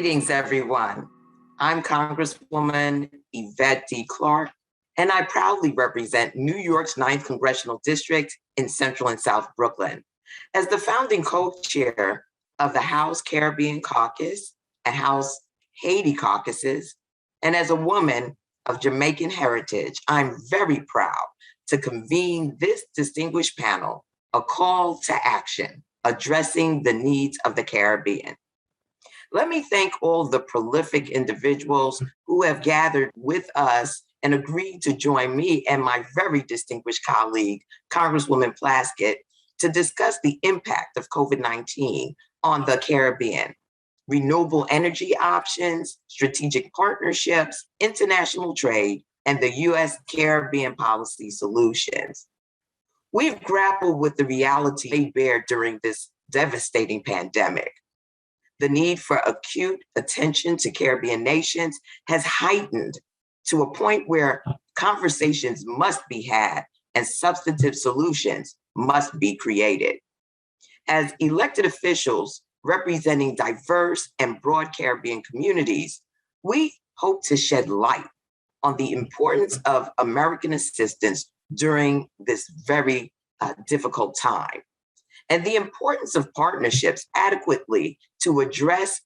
Greetings, everyone. I'm Congresswoman Yvette D. Clarke, and I proudly represent New York's 9th Congressional District in Central and South Brooklyn. As the founding co-chair of the House Caribbean Caucus and House Haiti caucuses, and as a woman of Jamaican heritage, I'm very proud to convene this distinguished panel, a call to action addressing the needs of the Caribbean. Let me thank all the prolific individuals who have gathered with us and agreed to join me and my very distinguished colleague, Congresswoman Plaskett, to discuss the impact of COVID-19 on the Caribbean, renewable energy options, strategic partnerships, international trade, and the U.S. Caribbean policy solutions. We've grappled with the reality they bear during this devastating pandemic. The need for acute attention to Caribbean nations has heightened to a point where conversations must be had and substantive solutions must be created. As elected officials representing diverse and broad Caribbean communities, we hope to shed light on the importance of American assistance during this very difficult time, and the importance of partnerships adequately to address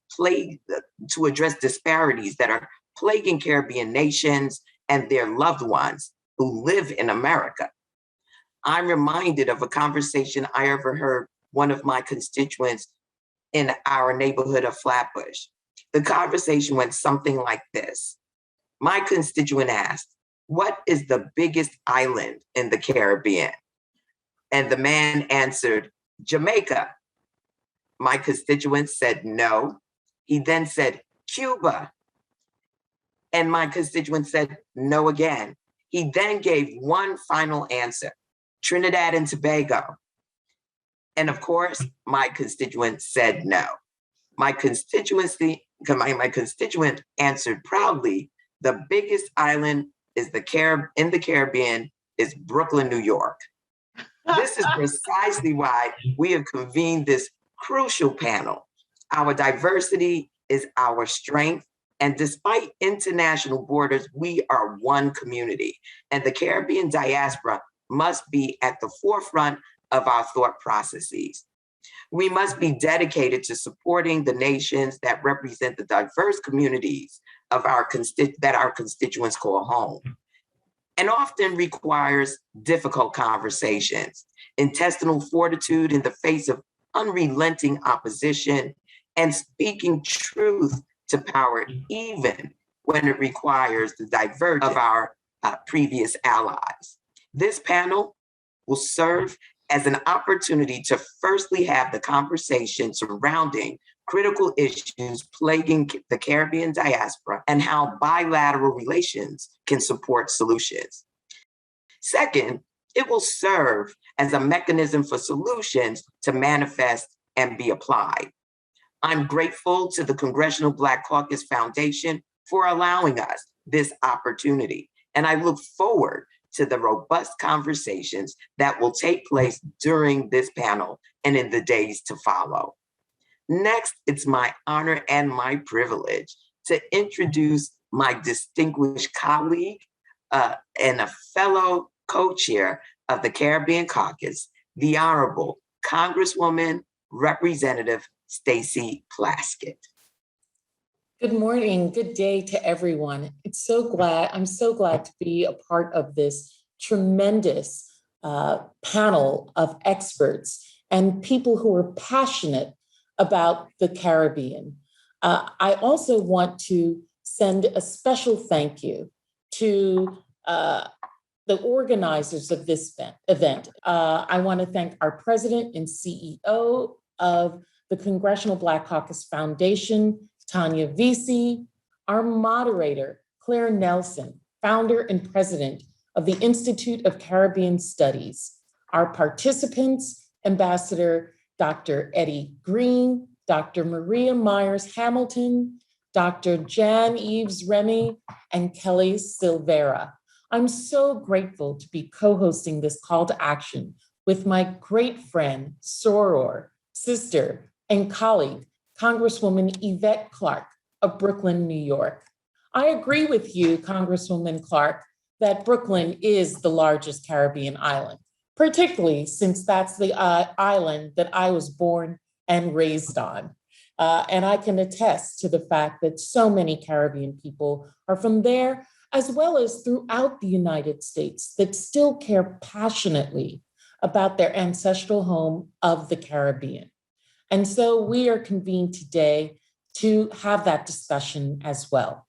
disparities that are plaguing Caribbean nations and their loved ones who live in America. I'm reminded of a conversation I overheard one of my constituents in our neighborhood of Flatbush. The conversation went something like this. My constituent asked, "What is the biggest island in the Caribbean?" And the man answered, "Jamaica." My constituent said no. He then said, "Cuba." And my constituent said no again. He then gave one final answer, "Trinidad and Tobago." And of course, my constituent said no. My constituent answered proudly, "The biggest island in the Caribbean is Brooklyn, New York." This is precisely why we have convened this crucial panel. Our diversity is our strength, and despite international borders, we are one community, and the Caribbean diaspora must be at the forefront of our thought processes. We must be dedicated to supporting the nations that represent the diverse communities of that our constituents call home, and often requires difficult conversations, intestinal fortitude in the face of unrelenting opposition, and speaking truth to power even when it requires the divergence of our previous allies. This panel will serve as an opportunity to firstly have the conversation surrounding critical issues plaguing the Caribbean diaspora and how bilateral relations can support solutions. Second, it will serve as a mechanism for solutions to manifest and be applied. I'm grateful to the Congressional Black Caucus Foundation for allowing us this opportunity, and I look forward to the robust conversations that will take place during this panel and in the days to follow. Next, it's my honor and my privilege to introduce my distinguished colleague and a fellow co-chair of the Caribbean Caucus, the Honorable Congresswoman Representative Stacey Plaskett. Good morning, good day to everyone. I'm so glad to be a part of this tremendous panel of experts and people who are passionate about the Caribbean. I also want to send a special thank you to the organizers of this event. I want to thank our president and CEO of the Congressional Black Caucus Foundation, Tanya Vesey, our moderator, Claire Nelson, founder and president of the Institute of Caribbean Studies, our participants, Ambassador Dr. Eddie Green, Dr. Maria Myers Hamilton, Dr. Jan Eves Remy, and Kelly Silvera. I'm so grateful to be co-hosting this call to action with my great friend, soror, sister, and colleague, Congresswoman Yvette Clarke, of Brooklyn, New York. I agree with you, Congresswoman Clarke, that Brooklyn is the largest Caribbean island, particularly since that's the island that I was born and raised on. And I can attest to the fact that so many Caribbean people are from there, as well as throughout the United States, that still care passionately about their ancestral home of the Caribbean. And so we are convened today to have that discussion as well.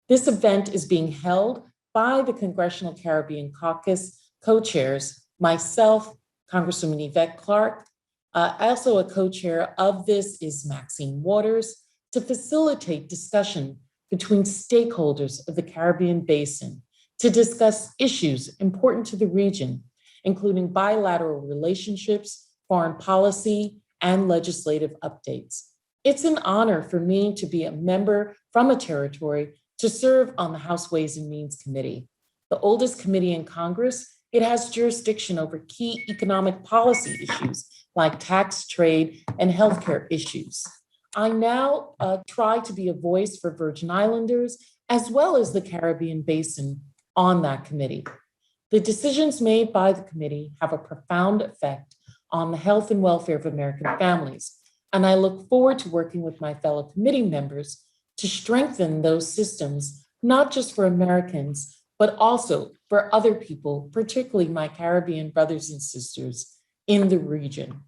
This event is being held by the Congressional Caribbean Caucus co-chairs, myself, Congresswoman Yvette Clarke. Also a co-chair of this is Maxine Waters, to facilitate discussion between stakeholders of the Caribbean Basin to discuss issues important to the region, including bilateral relationships, foreign policy, and legislative updates. It's an honor for me to be a member from a territory to serve on the House Ways and Means Committee. The oldest committee in Congress, it has jurisdiction over key economic policy issues like tax, trade, and healthcare issues. I now try to be a voice for Virgin Islanders as well as the Caribbean Basin on that committee. The decisions made by the committee have a profound effect on the health and welfare of American families, and I look forward to working with my fellow committee members to strengthen those systems, not just for Americans, but also for other people, particularly my Caribbean brothers and sisters in the region.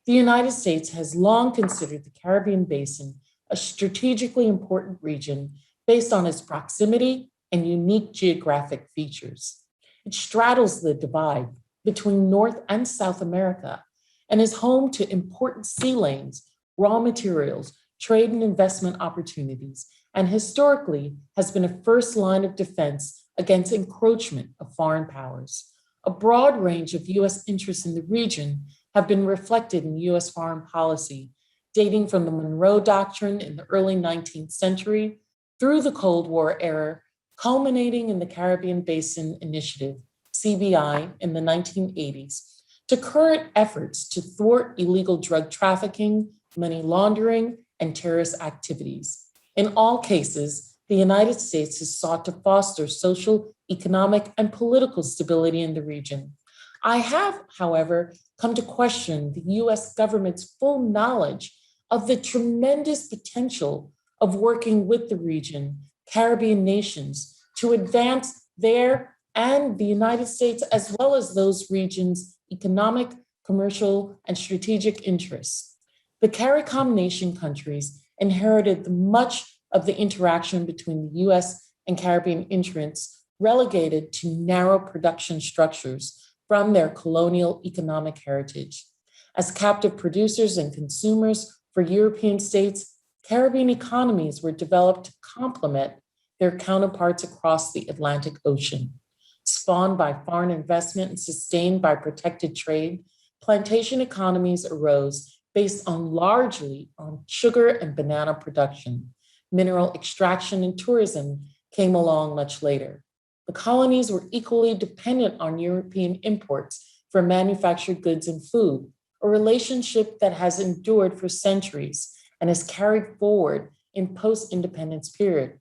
The United States has long considered the Caribbean Basin a strategically important region based on its proximity and unique geographic features. It straddles the divide between North and South America and is home to important sea lanes, raw materials, trade and investment opportunities, and historically has been a first line of defense against encroachment of foreign powers. A broad range of US interests in the region have been reflected in US foreign policy, dating from the Monroe Doctrine in the early 19th century through the Cold War era, culminating in the Caribbean Basin Initiative, CBI, in the 1980s, to current efforts to thwart illegal drug trafficking, money laundering, and terrorist activities. In all cases, the United States has sought to foster social, economic, and political stability in the region. I have, however, come to question the US government's full knowledge of the tremendous potential of working with the region, Caribbean nations, to advance their and the United States, as well as those regions' economic, commercial, and strategic interests. The CARICOM nation countries inherited much of the interaction between the US and Caribbean interests relegated to narrow production structures from their colonial economic heritage. As captive producers and consumers for European states, Caribbean economies were developed to complement their counterparts across the Atlantic Ocean. Spawned by foreign investment and sustained by protected trade, plantation economies arose based largely on sugar and banana production. Mineral extraction and tourism came along much later. The colonies were equally dependent on European imports for manufactured goods and food, a relationship that has endured for centuries and is carried forward in post-independence period.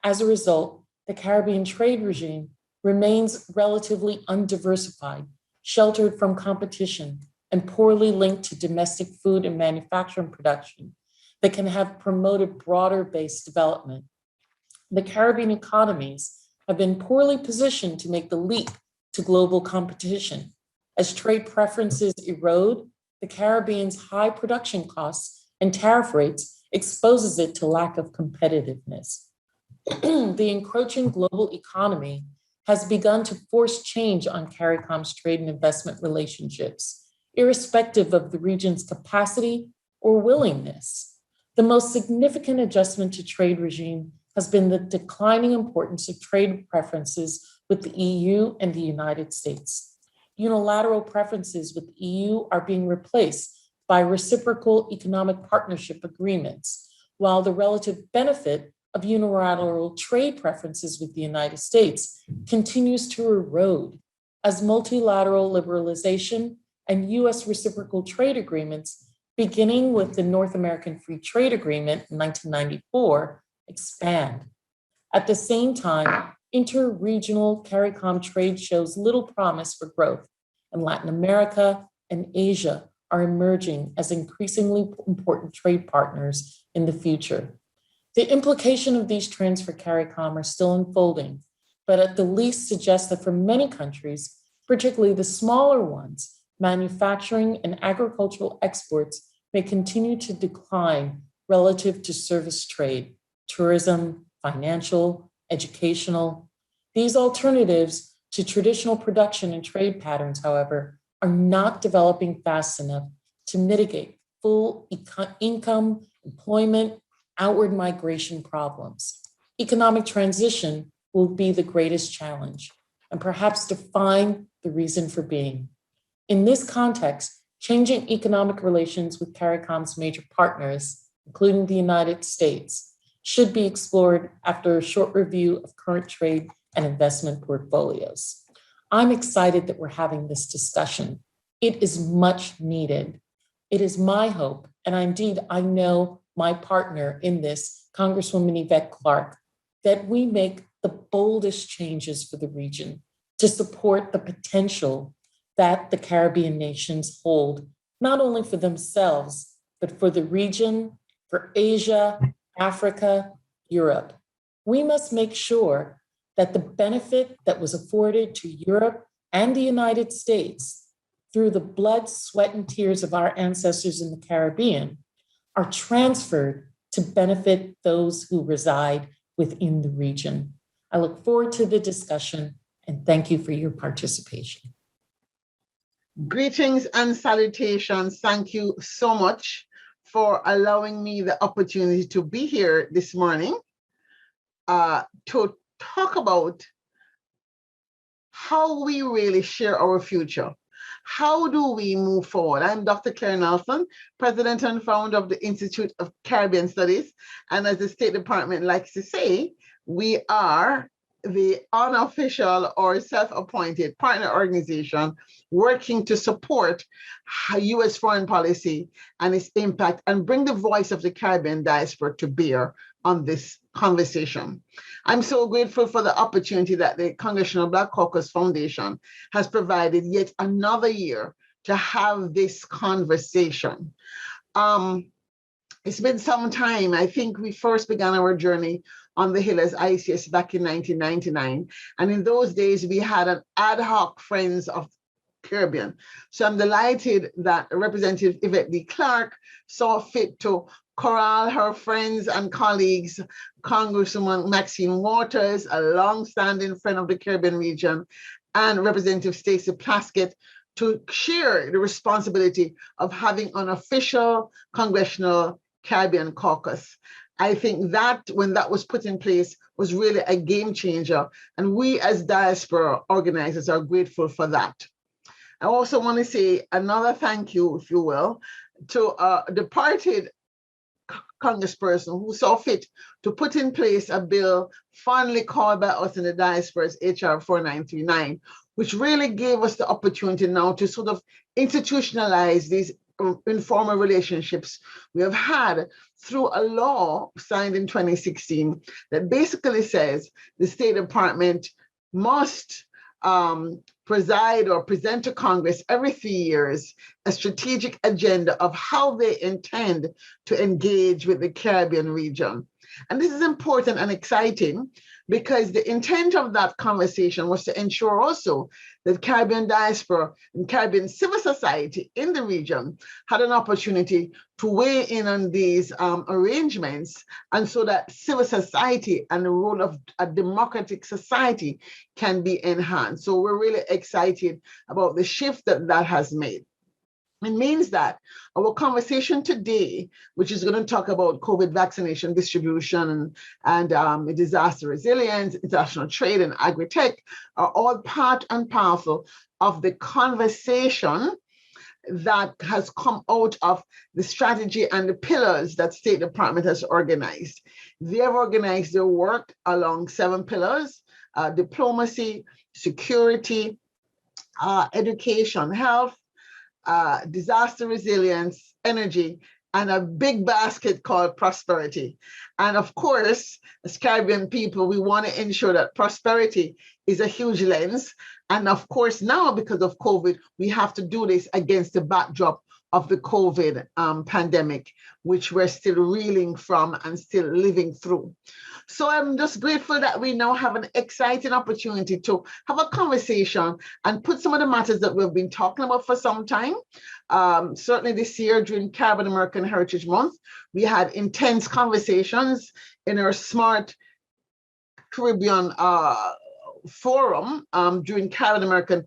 As a result, the Caribbean trade regime remains relatively undiversified, sheltered from competition, and poorly linked to domestic food and manufacturing production that can have promoted broader-based development. The Caribbean economies have been poorly positioned to make the leap to global competition. As trade preferences erode, the Caribbean's high production costs and tariff rates exposes it to lack of competitiveness. The encroaching global economy has begun to force change on CARICOM's trade and investment relationships, irrespective of the region's capacity or willingness. The most significant adjustment to trade regime has been the declining importance of trade preferences with the EU and the United States. Unilateral preferences with the EU are being replaced by reciprocal economic partnership agreements, while the relative benefit of unilateral trade preferences with the United States continues to erode as multilateral liberalization and US reciprocal trade agreements, beginning with the North American Free Trade Agreement in 1994, expand. At the same time, inter-regional CARICOM trade shows little promise for growth, and Latin America and Asia are emerging as increasingly important trade partners in the future. The implication of these trends for CARICOM are still unfolding, but at the least suggest that for many countries, particularly the smaller ones, manufacturing and agricultural exports may continue to decline relative to service trade, tourism, financial, educational. These alternatives to traditional production and trade patterns, however, are not developing fast enough to mitigate full income, employment, outward migration problems. Economic transition will be the greatest challenge and perhaps define the reason for being. In this context, changing economic relations with CARICOM's major partners, including the United States, should be explored after a short review of current trade and investment portfolios. I'm excited that we're having this discussion. It is much needed. It is my hope, and I know my partner in this, Congresswoman Yvette Clarke, that we make the boldest changes for the region to support the potential that the Caribbean nations hold, not only for themselves, but for the region, for Asia, Africa, Europe. We must make sure that the benefit that was afforded to Europe and the United States through the blood, sweat, and tears of our ancestors in the Caribbean are transferred to benefit those who reside within the region. I look forward to the discussion and thank you for your participation. Greetings and salutations. Thank you so much for allowing me the opportunity to be here this morning to talk about how we really share our future. How do we move forward? I'm Dr. Claire Nelson, President and founder of the Institute of Caribbean Studies. And as the State Department likes to say, we are the unofficial or self-appointed partner organization working to support U.S. foreign policy and its impact and bring the voice of the Caribbean diaspora to bear on this conversation. I'm so grateful for the opportunity that the Congressional Black Caucus Foundation has provided yet another year to have this conversation. It's been some time. I think we first began our journey on the Hill as ICS back in 1999. And in those days, we had an ad hoc Friends of Caribbean. So I'm delighted that Representative Yvette Clarke saw fit to corral her friends and colleagues, Congresswoman Maxine Waters, a long-standing friend of the Caribbean region, and Representative Stacey Plaskett to share the responsibility of having an official Congressional Caribbean Caucus. I think that when that was put in place was really a game changer. And we as diaspora organizers are grateful for that. I also want to say another thank you, if you will, to a departed congressperson who saw fit to put in place a bill fondly called by us in the diaspora as HR 4939, which really gave us the opportunity now to sort of institutionalize these informal relationships we have had through a law signed in 2016 that basically says the State Department must preside or present to Congress every 3 years a strategic agenda of how they intend to engage with the Caribbean region. And this is important and exciting because the intent of that conversation was to ensure also that Caribbean diaspora and Caribbean civil society in the region had an opportunity to weigh in on these arrangements, and so that civil society and the role of a democratic society can be enhanced. So we're really excited about the shift that that has made. It means that our conversation today, which is going to talk about COVID vaccination distribution and disaster resilience, international trade, and agri-tech, are all part and parcel of the conversation that has come out of the strategy and the pillars that State Department has organized. They have organized their work along 7 pillars: diplomacy, security, education, health, disaster resilience, energy, and a big basket called prosperity. And of course, as Caribbean people, we want to ensure that prosperity is a huge lens. And of course, now because of COVID, we have to do this against the backdrop of the COVID pandemic, which we're still reeling from and still living through. So I'm just grateful that we now have an exciting opportunity to have a conversation and put some of the matters that we've been talking about for some time. Certainly this year during Caribbean American Heritage Month, we had intense conversations in our Smart Caribbean forum during Caribbean American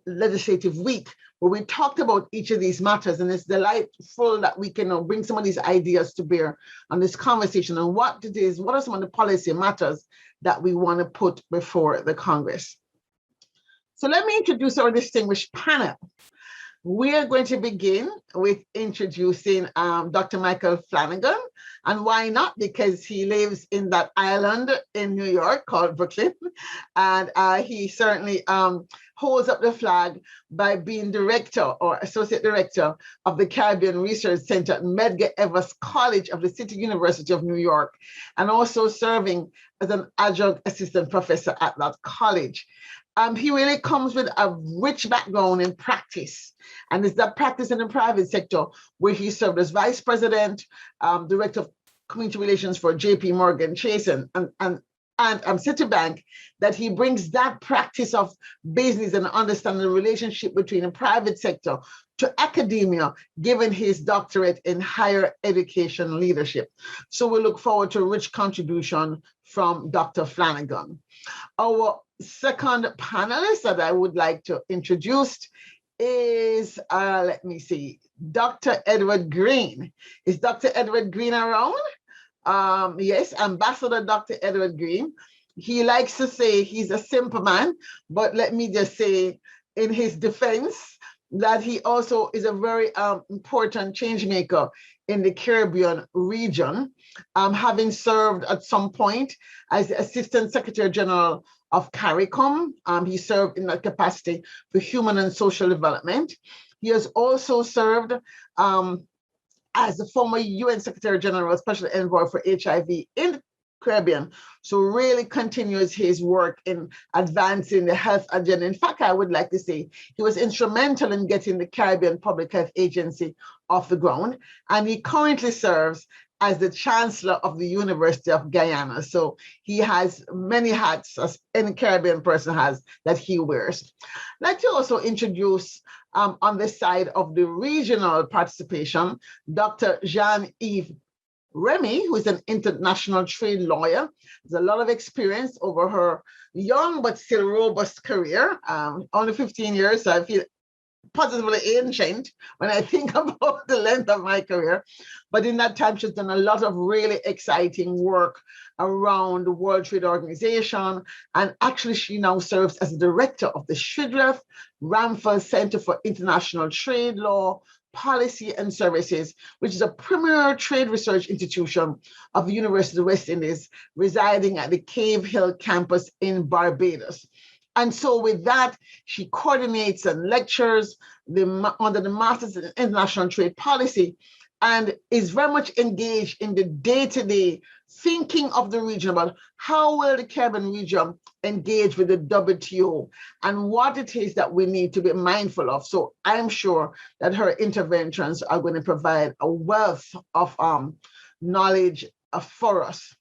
Legislative Week, where we talked about each of these matters, and it's delightful that we can bring some of these ideas to bear on this conversation and what are some of the policy matters that we want to put before the Congress. So let me introduce our distinguished panel. We are going to begin with introducing Dr. Michael Flanagan. And why not? Because he lives in that island in New York called Brooklyn. And he certainly holds up the flag by being director or associate director of the Caribbean Research Center at Medgar Evers College of the City University of New York, and also serving as an adjunct assistant professor at that college. He really comes with a rich background in practice, and it's that practice in the private sector where he served as vice president, director of community relations for JP Morgan Chase and Citibank, that he brings that practice of business and understanding the relationship between the private sector to academia, given his doctorate in higher education leadership. So we look forward to a rich contribution from Dr. Flanagan. Our second panelist that I would like to introduce is, Dr. Edward Green. Is Dr. Edward Green around? Yes, Ambassador Dr. Edward Green. He likes to say he's a simple man, but let me just say in his defense that he also is a very important change maker in the Caribbean region, having served at some point as the Assistant Secretary General of CARICOM. He served in that capacity for human and social development. He has also served as the former UN Secretary General, Special Envoy for HIV in the Caribbean. So really continues his work in advancing the health agenda. In fact, I would like to say he was instrumental in getting the Caribbean Public Health Agency off the ground. And he currently serves as the Chancellor of the University of Guyana. So he has many hats, as any Caribbean person has, that he wears. I'd like to also introduce on the side of the regional participation, Dr. Jean-Yves Remy, who is an international trade lawyer, has a lot of experience over her young but still robust career, only 15 years, so I feel positively ancient when I think about the length of my career. But in that time, she's done a lot of really exciting work around the World Trade Organization. And actually, she now serves as the director of the Shidlef Ramphal Center for International Trade Law, Policy and Services, which is a premier trade research institution of the University of the West Indies, residing at the Cave Hill campus in Barbados. And so with that, she coordinates and lectures under the Masters in International Trade Policy, and is very much engaged in the day-to-day thinking of the region about how will the Caribbean region engage with the WTO and what it is that we need to be mindful of. So I'm sure that her interventions are going to provide a wealth of knowledge for us.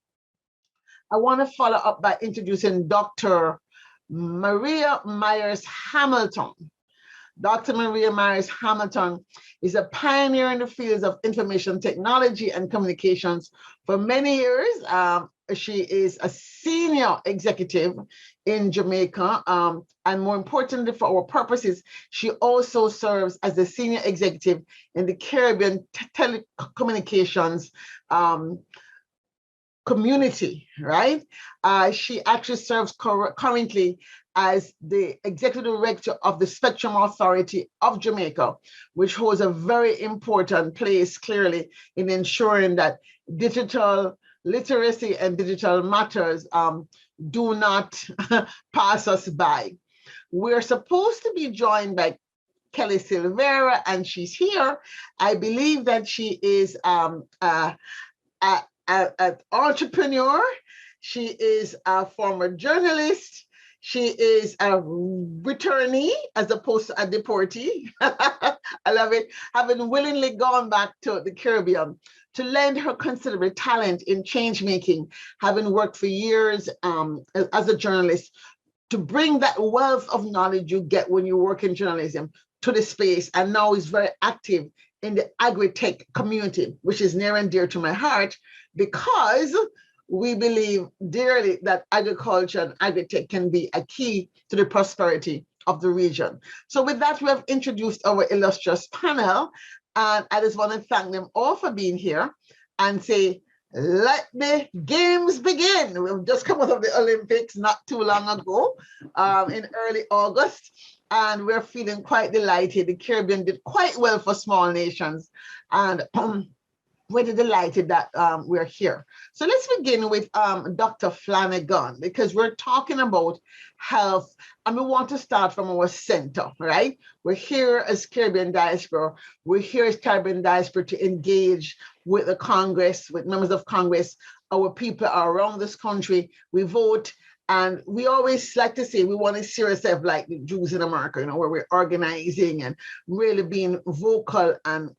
I want to follow up by introducing Dr. Maria Myers Hamilton. Dr. Maria Myers Hamilton is a pioneer in the fields of information technology and communications for many years. She is a senior executive in Jamaica, and more importantly for our purposes, she also serves as a senior executive in the Caribbean telecommunications community, right? She actually serves currently as the executive director of the Spectrum Authority of Jamaica, which holds a very important place clearly in ensuring that digital literacy and digital matters do not pass us by. We're supposed to be joined by Kelly Silvera, and she's here. I believe that she is an entrepreneur. She is a former journalist. She is a returnee as opposed to a deportee. I love it. Having willingly gone back to the Caribbean to lend her considerable talent in change making, having worked for years as a journalist, to bring that wealth of knowledge you get when you work in journalism to the space, and now is very active in the agri-tech community, which is near and dear to my heart, because we believe dearly that agriculture and agri-tech can be a key to the prosperity of the region. So with that, we have introduced our illustrious panel, and I just want to thank them all for being here and say, let the games begin. We've just come out of the Olympics not too long ago, in early August, and we're feeling quite delighted. The Caribbean did quite well for small nations, and we're delighted that we're here. So let's begin with Dr. Flanagan, because we're talking about health, and we want to start from our center, right? We're here as Caribbean diaspora. We're here as Caribbean diaspora to engage with the Congress, with members of Congress. Our people are around this country. We vote. And we always like to say we want to see ourselves like the Jews in America, where we're organizing and really being vocal and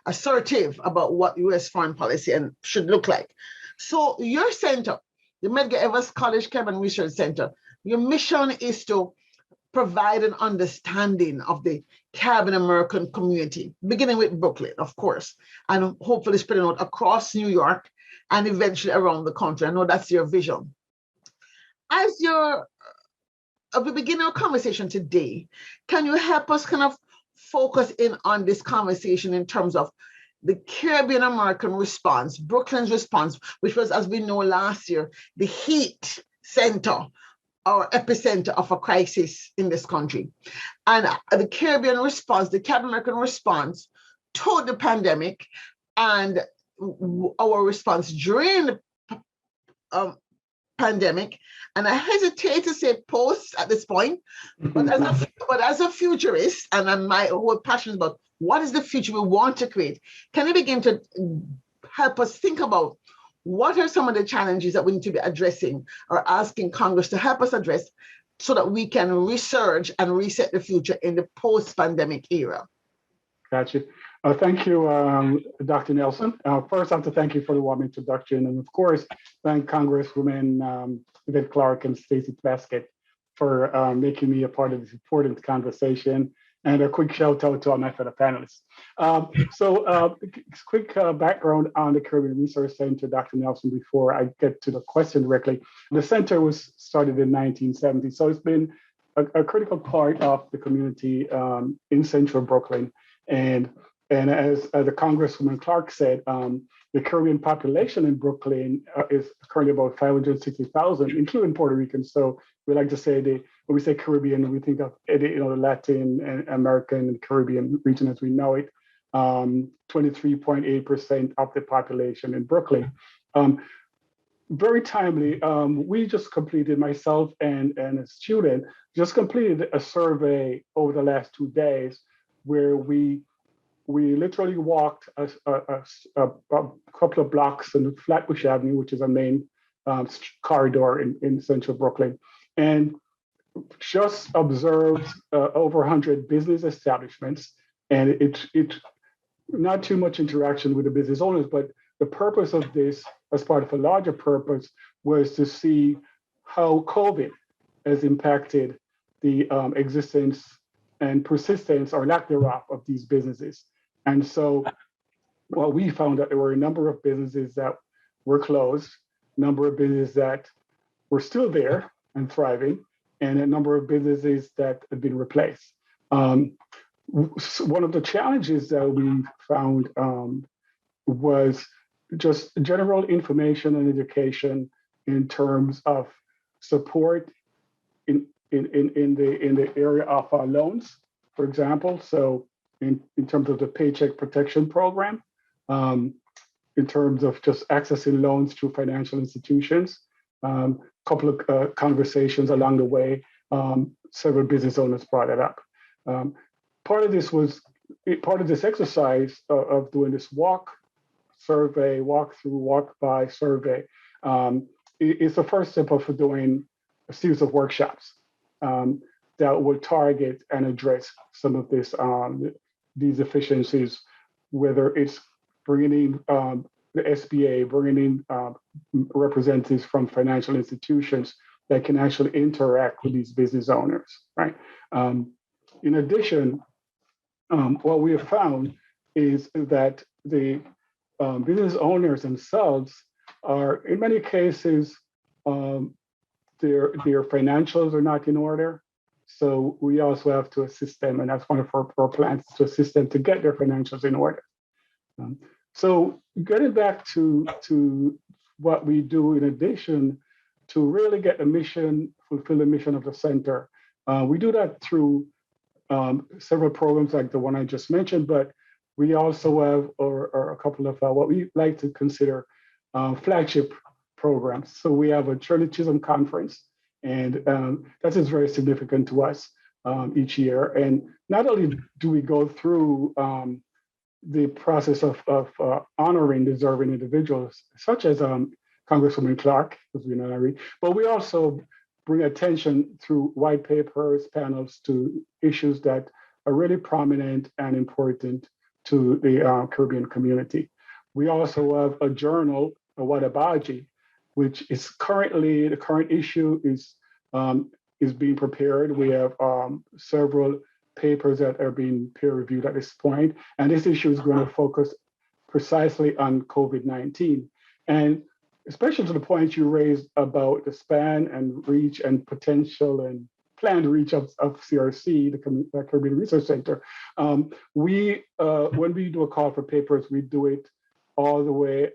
assertive about what U.S. foreign policy and should look like. So your center, the Medgar Evers College Caribbean Research Center, your mission is to provide an understanding of the Caribbean American community, beginning with Brooklyn, of course, and hopefully spreading out across New York and eventually around the country. I know that's your vision. As we begin our conversation today, can you help us kind of focus in on this conversation in terms of the Caribbean American response, Brooklyn's response, which was, as we know, last year, the heat center or epicenter of a crisis in this country. And the Caribbean response, the Caribbean American response to the pandemic, and our response during the pandemic, and I hesitate to say post at this point, but as a futurist, and my whole passion is about what is the future we want to create, can you begin to help us think about what are some of the challenges that we need to be addressing or asking Congress to help us address so that we can resurge and reset the future in the post-pandemic era? Gotcha. Thank you, Dr. Nelson. First, I have to thank you for the warm introduction. And of course, thank Congresswomen Yvette Clarke and Stacey Plaskett for making me a part of this important conversation. And a quick shout out to all my fellow panelists. Quick background on the Caribbean Research Center, Dr. Nelson, before I get to the question directly. The center was started in 1970. So it's been a critical part of the community in central Brooklyn. And as the Congresswoman Clarke said, the Caribbean population in Brooklyn is currently about 560,000, including Puerto Ricans. So we like to say when we say Caribbean, we think of the Latin and American and Caribbean region as we know it. 23.8% of the population in Brooklyn. Very timely. We just completed, myself and a student, just completed a survey over the last 2 days where we literally walked a couple of blocks on Flatbush Avenue, which is a main corridor in central Brooklyn, and just observed over 100 business establishments. And it not too much interaction with the business owners, but the purpose of this, as part of a larger purpose, was to see how COVID has impacted the existence and persistence or lack thereof of these businesses. And so what we found that there were a number of businesses that were closed, a number of businesses that were still there and thriving, and a number of businesses that had been replaced. One of the challenges that we found was just general information and education in terms of support in the area of loans, for example. So in terms of the Paycheck Protection Program, in terms of just accessing loans through financial institutions, couple of conversations along the way, several business owners brought it up. part of this exercise of doing this walk through, walk by survey is the first step of doing a series of workshops that would target and address some of these efficiencies, whether it's bringing in the SBA, bringing in representatives from financial institutions that can actually interact with these business owners, right? In addition, what we have found is that the business owners themselves are, in many cases, their financials are not in order. So we also have to assist them, and that's one of our plans, to assist them to get their financials in order. So getting back to what we do in addition to really get the mission, fulfill the mission of the center, we do that through several programs like the one I just mentioned, but we also have a couple of what we like to consider flagship programs. So we have a Churchism conference, and that is very significant to us each year. And not only do we go through the process of honoring deserving individuals, such as Congresswoman Clarke, who's an honorary, but we also bring attention through white papers, panels to issues that are really prominent and important to the Caribbean community. We also have a journal, a Wadabaji, which is currently, the current issue is being prepared. We have several papers that are being peer reviewed at this point. And this issue is going to focus precisely on COVID-19. And especially to the point you raised about the span and reach and potential and planned reach of CRC, the Caribbean Research Center. When we do a call for papers, we do it all the way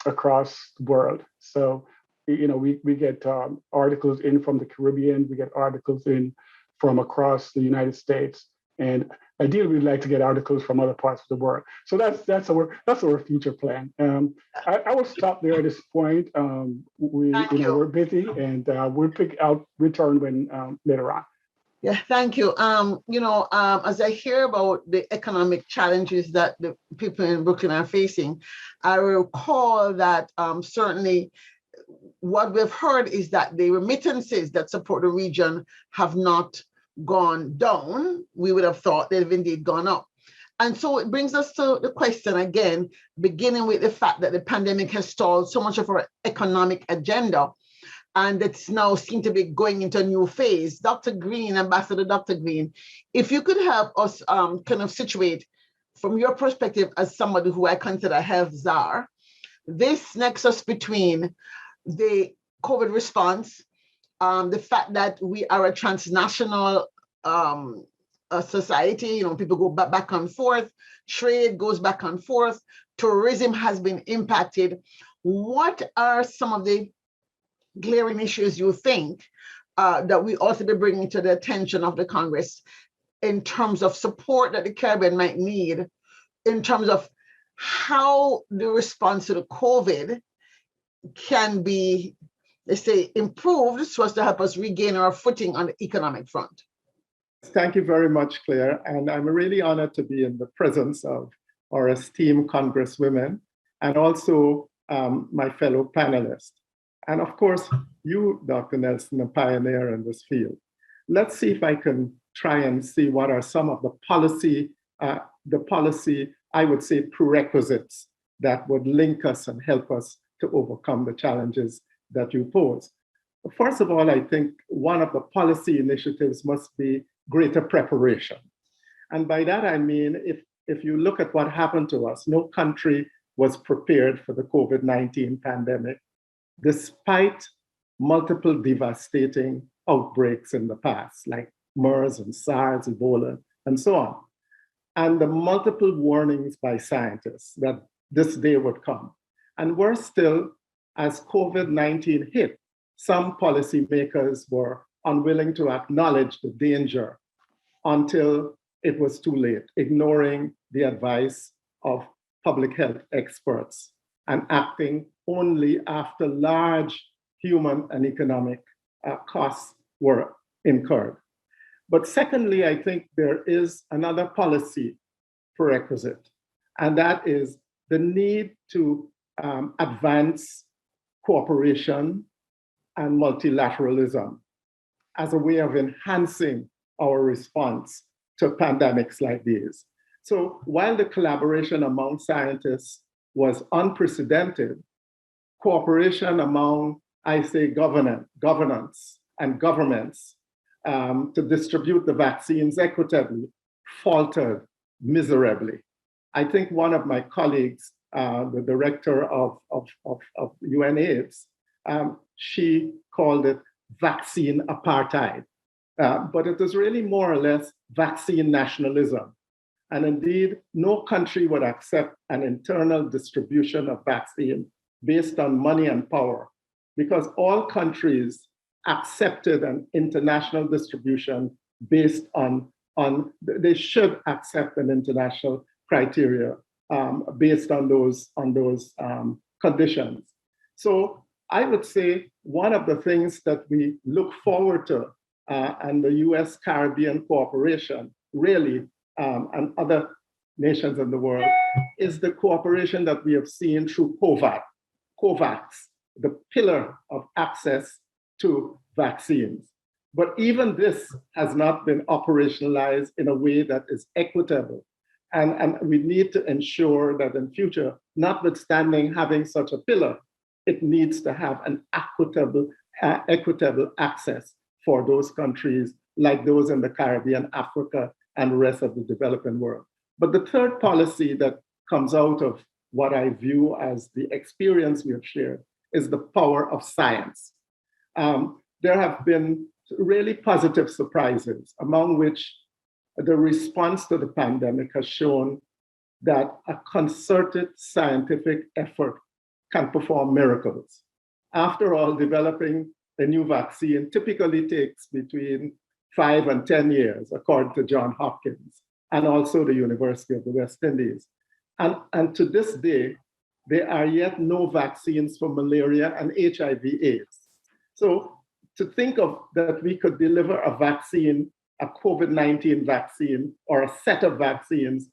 across the world. So, we get articles in from the Caribbean, we get articles in from across the United States, and ideally we'd like to get articles from other parts of the world. So that's our future plan. I will stop there at this point. We're busy, and we'll return when later on. Yeah, thank you. As I hear about the economic challenges that the people in Brooklyn are facing, I recall that certainly what we've heard is that the remittances that support the region have not gone down. We would have thought they've indeed gone up. And so it brings us to the question again, beginning with the fact that the pandemic has stalled so much of our economic agenda, and it's now seemed to be going into a new phase. Dr. Green, Ambassador Dr. Green, if you could help us kind of situate from your perspective as somebody who I consider a health czar, this nexus between the COVID response, the fact that we are a transnational society, people go back and forth, trade goes back and forth, tourism has been impacted. What are some of the glaring issues you think that we ought to be bringing to the attention of the Congress in terms of support that the Caribbean might need, in terms of how the response to the COVID can be, let's say, improved so as to help us regain our footing on the economic front? Thank you very much, Claire. And I'm really honored to be in the presence of our esteemed Congresswomen and also my fellow panelists. And of course, you, Dr. Nelson, a pioneer in this field. Let's see if I can try and see what are some of the policy, I would say, prerequisites that would link us and help us to overcome the challenges that you pose. First of all, I think one of the policy initiatives must be greater preparation. And by that, I mean, if you look at what happened to us, no country was prepared for the COVID-19 pandemic, despite multiple devastating outbreaks in the past, like MERS and SARS, Ebola, and so on. And the multiple warnings by scientists that this day would come. And we're still, as COVID-19 hit, some policymakers were unwilling to acknowledge the danger until it was too late, ignoring the advice of public health experts and acting only after large human and economic costs were incurred. But secondly, I think there is another policy prerequisite, and that is the need to advance cooperation and multilateralism as a way of enhancing our response to pandemics like these. So while the collaboration among scientists was unprecedented, cooperation among, I say, governance and governments to distribute the vaccines equitably faltered miserably. I think one of my colleagues, the director of UNAIDS, she called it vaccine apartheid. But it is really more or less vaccine nationalism. And indeed, no country would accept an internal distribution of vaccine based on money and power, because all countries accepted an international distribution based on they should accept an international criteria based on those conditions. So I would say one of the things that we look forward to and the US Caribbean cooperation really and other nations in the world is the cooperation that we have seen through COVAX, the pillar of access to vaccines. But even this has not been operationalized in a way that is equitable. And we need to ensure that in future, notwithstanding having such a pillar, it needs to have an equitable access for those countries like those in the Caribbean, Africa, and the rest of the developing world. But the third policy that comes out of what I view as the experience we have shared is the power of science. There have been really positive surprises, among which the response to the pandemic has shown that a concerted scientific effort can perform miracles. After all, developing a new vaccine typically takes between 5 and 10 years, according to Johns Hopkins, and also the University of the West Indies. And to this day, there are yet no vaccines for malaria and HIV/AIDS. So to think of that we could deliver a vaccine, a COVID-19 vaccine, or a set of vaccines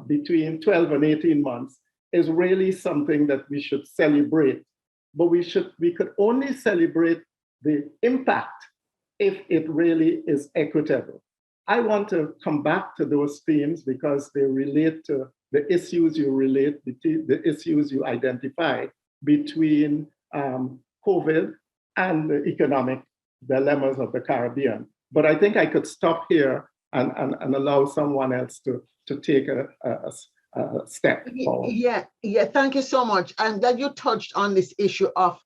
between 12 and 18 months is really something that we should celebrate. But we could only celebrate the impact if it really is equitable. I want to come back to those themes because they relate to the issues the issues you identify between COVID and the economic dilemmas of the Caribbean. But I think I could stop here and allow someone else to take a step forward. Yeah, thank you so much. I'm glad you touched on this issue of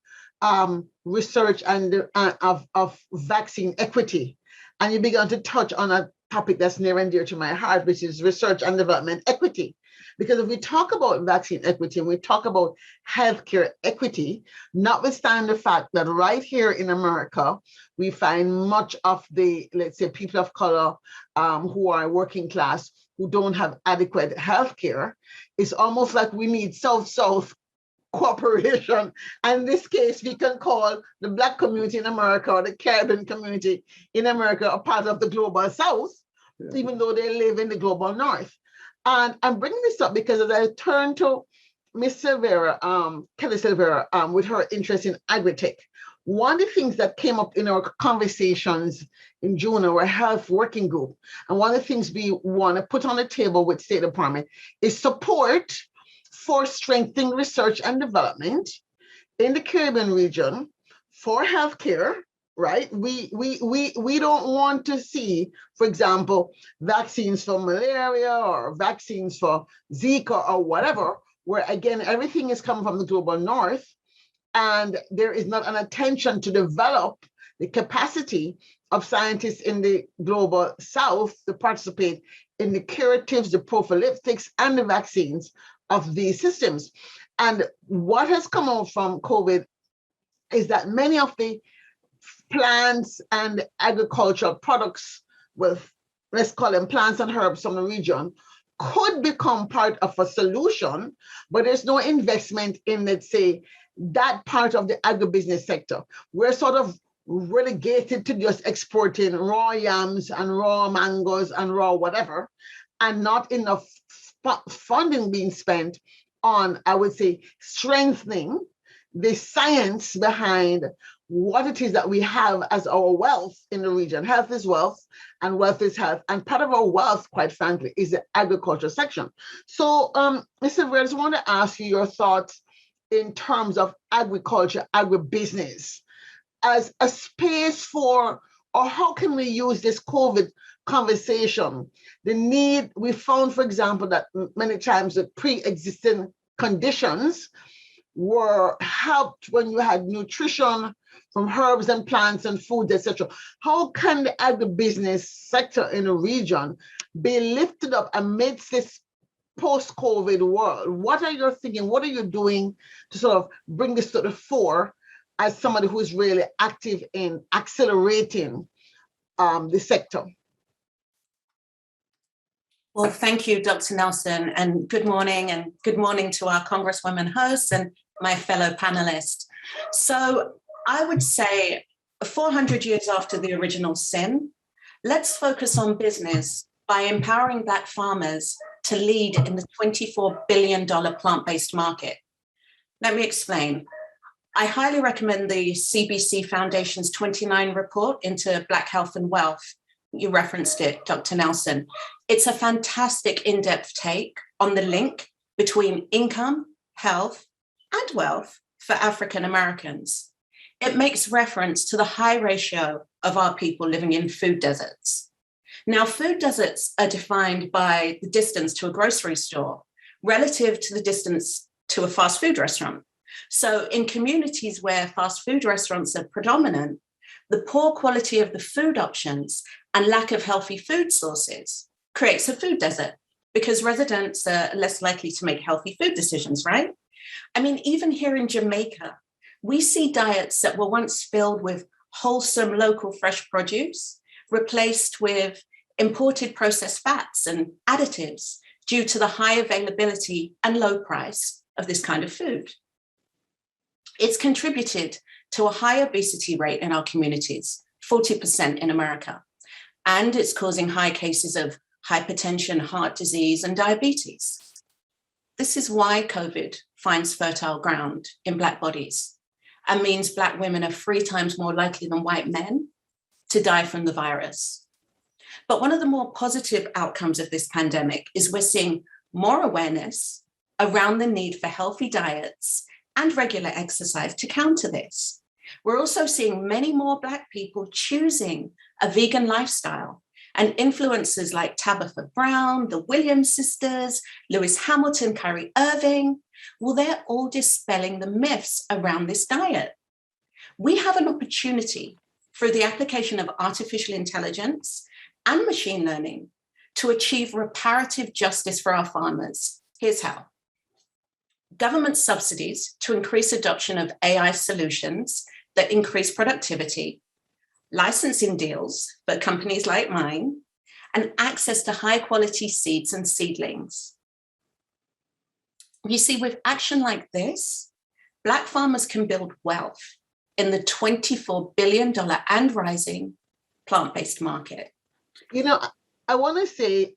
research and of vaccine equity. And you began to touch on a topic that's near and dear to my heart, which is research and development equity. Because if we talk about vaccine equity and we talk about healthcare equity, notwithstanding the fact that right here in America, we find much of the, let's say, people of color who are working class, who don't have adequate healthcare, it's almost like we need South-South cooperation. And in this case, we can call the Black community in America or the Caribbean community in America a part of the global South, even though they live in the global North. And I'm bringing this up because as I turn to Ms. Silvera, Kelly Silvera, with her interest in agritech, one of the things that came up in our conversations in June, our health working group, and one of the things we want to put on the table with State Department is support for strengthening research and development in the Caribbean region for healthcare. Right? We don't want to see, for example, vaccines for malaria or vaccines for Zika or whatever, where again, everything is coming from the global North and there is not an attention to develop the capacity of scientists in the global South to participate in the curatives, the prophylactics, and the vaccines of these systems. And what has come out from COVID is that many of the plants and agricultural products with, let's call them plants and herbs from the region, could become part of a solution, but there's no investment in, let's say, that part of the agribusiness sector. We're sort of relegated to just exporting raw yams and raw mangoes and raw whatever, and not enough funding being spent on, I would say, strengthening the science behind what it is that we have as our wealth in the region. Health is wealth and wealth is health. And part of our wealth, quite frankly, is the agriculture section. So, Mr. Yvette, I just want to ask you your thoughts in terms of agriculture, agribusiness, as a space for, or how can we use this COVID conversation? The need, we found, for example, that many times the pre-existing conditions were helped when you had nutrition from herbs and plants and foods, etc. How can the agribusiness sector in the region be lifted up amidst this post-COVID world? What are you thinking? What are you doing to sort of bring this to the fore as somebody who is really active in accelerating the sector? Well, thank you, Dr. Nelson, and good morning to our Congresswomen hosts and my fellow panelists. So I would say 400 years after the original sin, let's focus on business by empowering Black farmers to lead in the $24 billion plant-based market. Let me explain. I highly recommend the CBC Foundation's 29 report into Black health and wealth. You referenced it, Dr. Nelson. It's a fantastic in-depth take on the link between income, health, and wealth for African Americans. It makes reference to the high ratio of our people living in food deserts. Now, food deserts are defined by the distance to a grocery store relative to the distance to a fast food restaurant. So in communities where fast food restaurants are predominant, the poor quality of the food options and lack of healthy food sources creates a food desert because residents are less likely to make healthy food decisions, right? I mean, even here in Jamaica, we see diets that were once filled with wholesome local fresh produce replaced with imported processed fats and additives due to the high availability and low price of this kind of food. It's contributed to a high obesity rate in our communities, 40% in America, and it's causing high cases of hypertension, heart disease, and diabetes. This is why COVID finds fertile ground in Black bodies and means Black women are 3 times more likely than white men to die from the virus. But one of the more positive outcomes of this pandemic is we're seeing more awareness around the need for healthy diets and regular exercise to counter this. We're also seeing many more Black people choosing a vegan lifestyle, and influencers like Tabitha Brown, the Williams sisters, Lewis Hamilton, Kyrie Irving, well, they're all dispelling the myths around this diet. We have an opportunity through the application of artificial intelligence and machine learning to achieve reparative justice for our farmers. Here's how. Government subsidies to increase adoption of AI solutions that increase productivity, licensing deals for companies like mine, and access to high quality seeds and seedlings. You see, with action like this, Black farmers can build wealth in the $24 billion and rising plant-based market. You know, I want to say,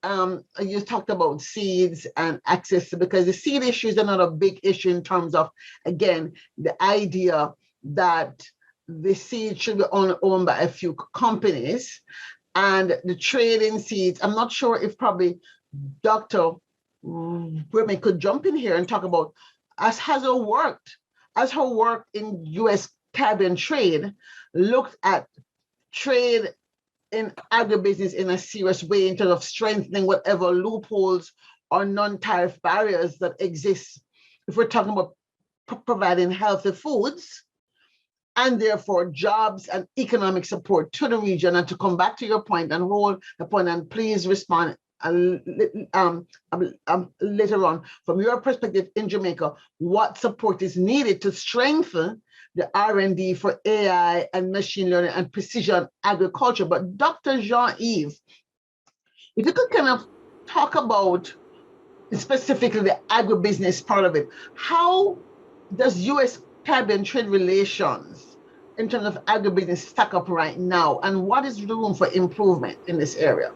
you talked about seeds and access, because the seed issue is another big issue in terms of, again, the idea that the seed should be owned by a few companies and the trade in seeds. I'm not sure if probably Dr. Women could jump in here and talk about, as her work in U.S. Caribbean trade looked at trade in agribusiness in a serious way in terms of strengthening whatever loopholes or non-tariff barriers that exist if we're talking about providing healthy foods and therefore jobs and economic support to the region. And to come back to your point and hold the point, and please respond later on from your perspective in Jamaica, what support is needed to strengthen the R&D for AI and machine learning and precision agriculture. But Dr. Jean-Yves, if you could kind of talk about specifically the agribusiness part of it, how does U.S. Caribbean trade relations in terms of agribusiness stack up right now, and what is the room for improvement in this area?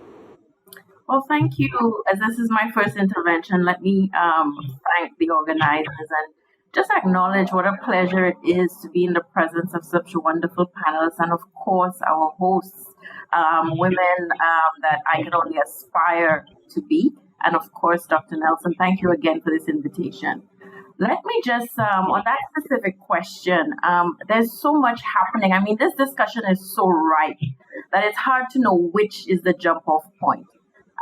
Well, thank you. As this is my first intervention, let me thank the organizers and just acknowledge what a pleasure it is to be in the presence of such wonderful panelists, and of course our hosts, women that I can only aspire to be. And of course, Dr. Nelson, thank you again for this invitation. Let me just, on that specific question, there's so much happening. I mean, this discussion is so ripe that it's hard to know which is the jump-off point.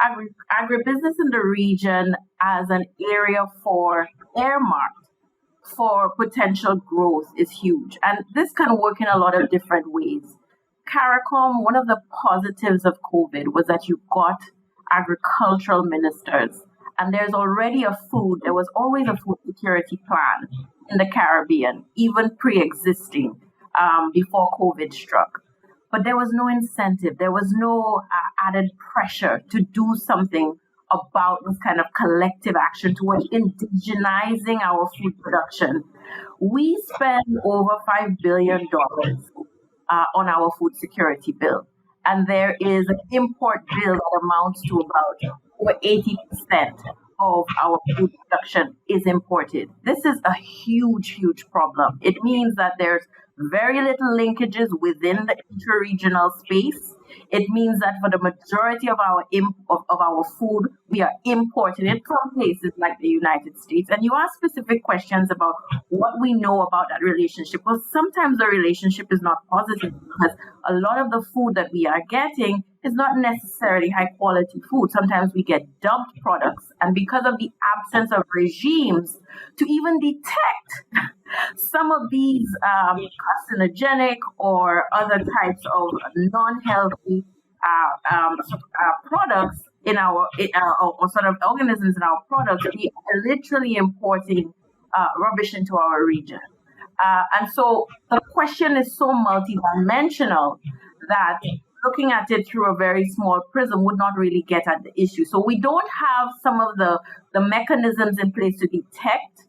Agribusiness in the region as an area for earmarked for potential growth is huge. And this can work in a lot of different ways. CARICOM, one of the positives of COVID was that you got agricultural ministers. And there was always a food security plan in the Caribbean, even pre-existing before COVID struck. But there was no incentive. There was no added pressure to do something about this kind of collective action towards indigenizing our food production. We spend over $5 billion on our food security bill. And there is an import bill that amounts to about over 80% of our food production is imported. This is a huge, huge problem. It means that there's very little linkages within the interregional space. It means that for the majority of our food, we are importing it from places like the United States. And you ask specific questions about what we know about that relationship. Well, sometimes the relationship is not positive because a lot of the food that we are getting is not necessarily high quality food. Sometimes we get dumped products. And because of the absence of regimes to even detect some of these carcinogenic or other types of non-healthy products in our or sort of organisms in our products, we are literally importing rubbish into our region. And so the question is so multidimensional that looking at it through a very small prism would not really get at the issue. So we don't have some of the mechanisms in place to detect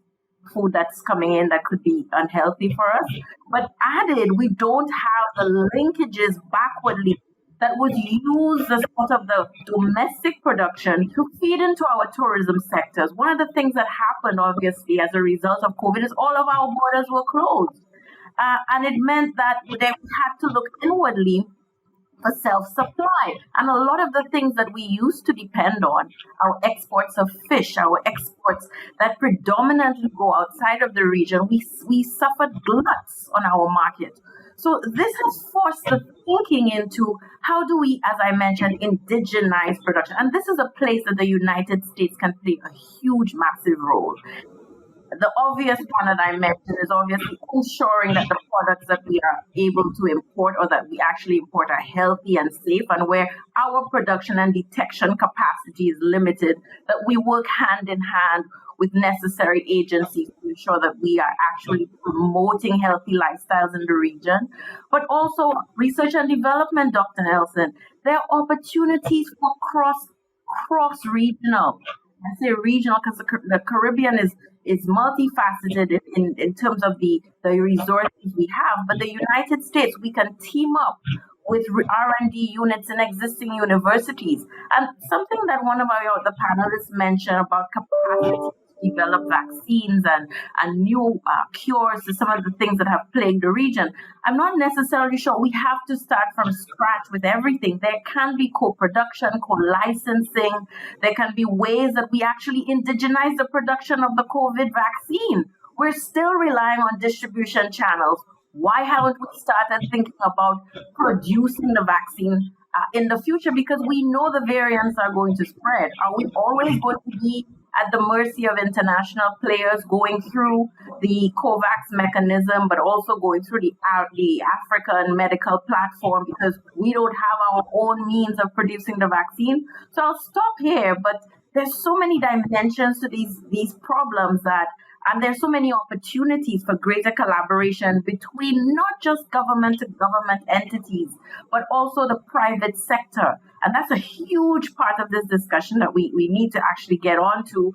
food that's coming in that could be unhealthy for us. But added, we don't have the linkages backwardly that would use the sort of the domestic production to feed into our tourism sectors. One of the things that happened, obviously, as a result of COVID is all of our borders were closed. And it meant that they had to look inwardly for self-supply. And a lot of the things that we used to depend on, our exports of fish, our exports that predominantly go outside of the region, we suffered gluts on our market. So this has forced the thinking into how do we, as I mentioned, indigenize production. And this is a place that the United States can play a huge, massive role. The obvious one that I mentioned is obviously ensuring that the products that we are able to import or that we actually import are healthy and safe, and where our production and detection capacity is limited, that we work hand in hand with necessary agencies to ensure that we are actually promoting healthy lifestyles in the region. But also research and development, Dr. Nelson, there are opportunities for cross-regional. I say regional because the Caribbean is multifaceted in terms of the resources we have. But the United States, we can team up with R&D units in existing universities. And something that one of the panelists mentioned about capacity to develop vaccines and new cures to some of the things that have plagued the region. I'm not necessarily sure we have to start from scratch with everything. There can be co-production, co-licensing. There can be ways that we actually indigenize the production of the COVID vaccine. We're still relying on distribution channels. Why haven't we started thinking about producing the vaccine in the future? Because we know the variants are going to spread. Are we always going to be at the mercy of international players going through the COVAX mechanism, but also going through the African medical platform because we don't have our own means of producing the vaccine? So I'll stop here, but there's so many dimensions to these problems and there's so many opportunities for greater collaboration between not just government to government entities, but also the private sector. And that's a huge part of this discussion that we need to actually get onto,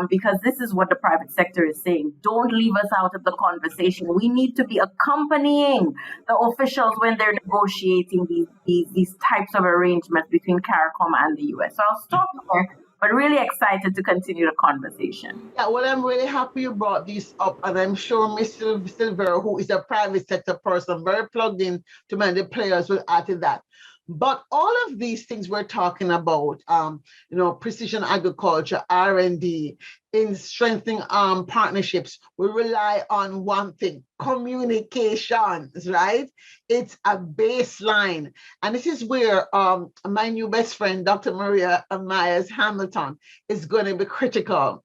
because this is what the private sector is saying. Don't leave us out of the conversation. We need to be accompanying the officials when they're negotiating these types of arrangements between CARICOM and the US. So I'll stop there, but really excited to continue the conversation. Yeah, well, I'm really happy you brought this up, and I'm sure Mr. Silver, who is a private sector person, very plugged in to many players, will add to that. But all of these things we're talking about, precision agriculture, R&D, in strengthening partnerships, we rely on one thing: communications, right? It's a baseline. And this is where my new best friend, Dr. Maria Myers Hamilton, is going to be critical.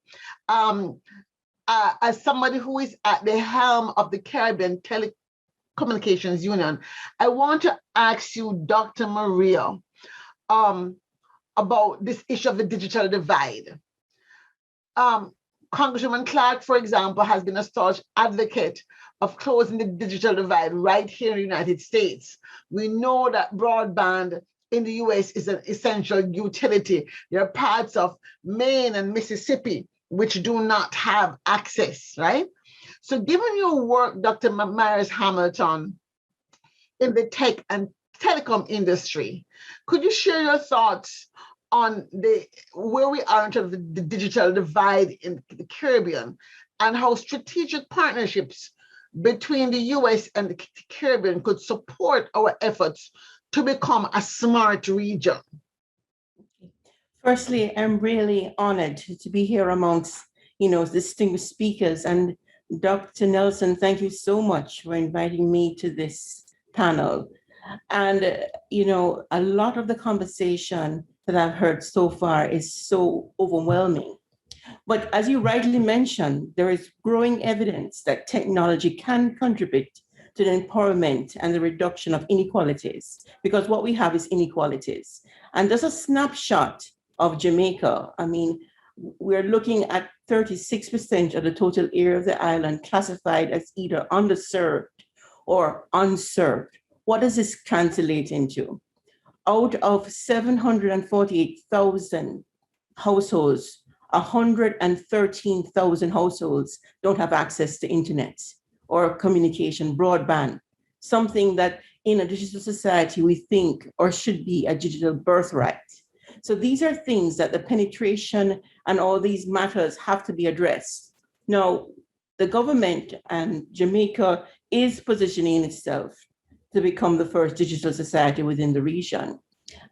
As somebody who is at the helm of the Caribbean Telecommunications Union, I want to ask you, Dr. Maria, about this issue of the digital divide. Congresswoman Clarke, for example, has been a staunch advocate of closing the digital divide right here in the United States. We know that broadband in the US is an essential utility. There are parts of Maine and Mississippi which do not have access, right? So given your work, Dr. Myers Hamilton, in the tech and telecom industry, could you share your thoughts on where we are in terms of the digital divide in the Caribbean, and how strategic partnerships between the US and the Caribbean could support our efforts to become a smart region? Firstly, I'm really honored to be here amongst, distinguished speakers. And Dr. Nelson, thank you so much for inviting me to this panel. And, a lot of the conversation that I've heard so far is so overwhelming. But as you rightly mentioned, there is growing evidence that technology can contribute to the empowerment and the reduction of inequalities, because what we have is inequalities. And just a snapshot of Jamaica, we're looking at 36% of the total area of the island classified as either underserved or unserved. What does this translate into? Out of 748,000 households, 113,000 households don't have access to internet or communication, broadband, something that in a digital society we think or should be a digital birthright. So these are things that the penetration and all these matters have to be addressed. Now, the government and Jamaica is positioning itself to become the first digital society within the region.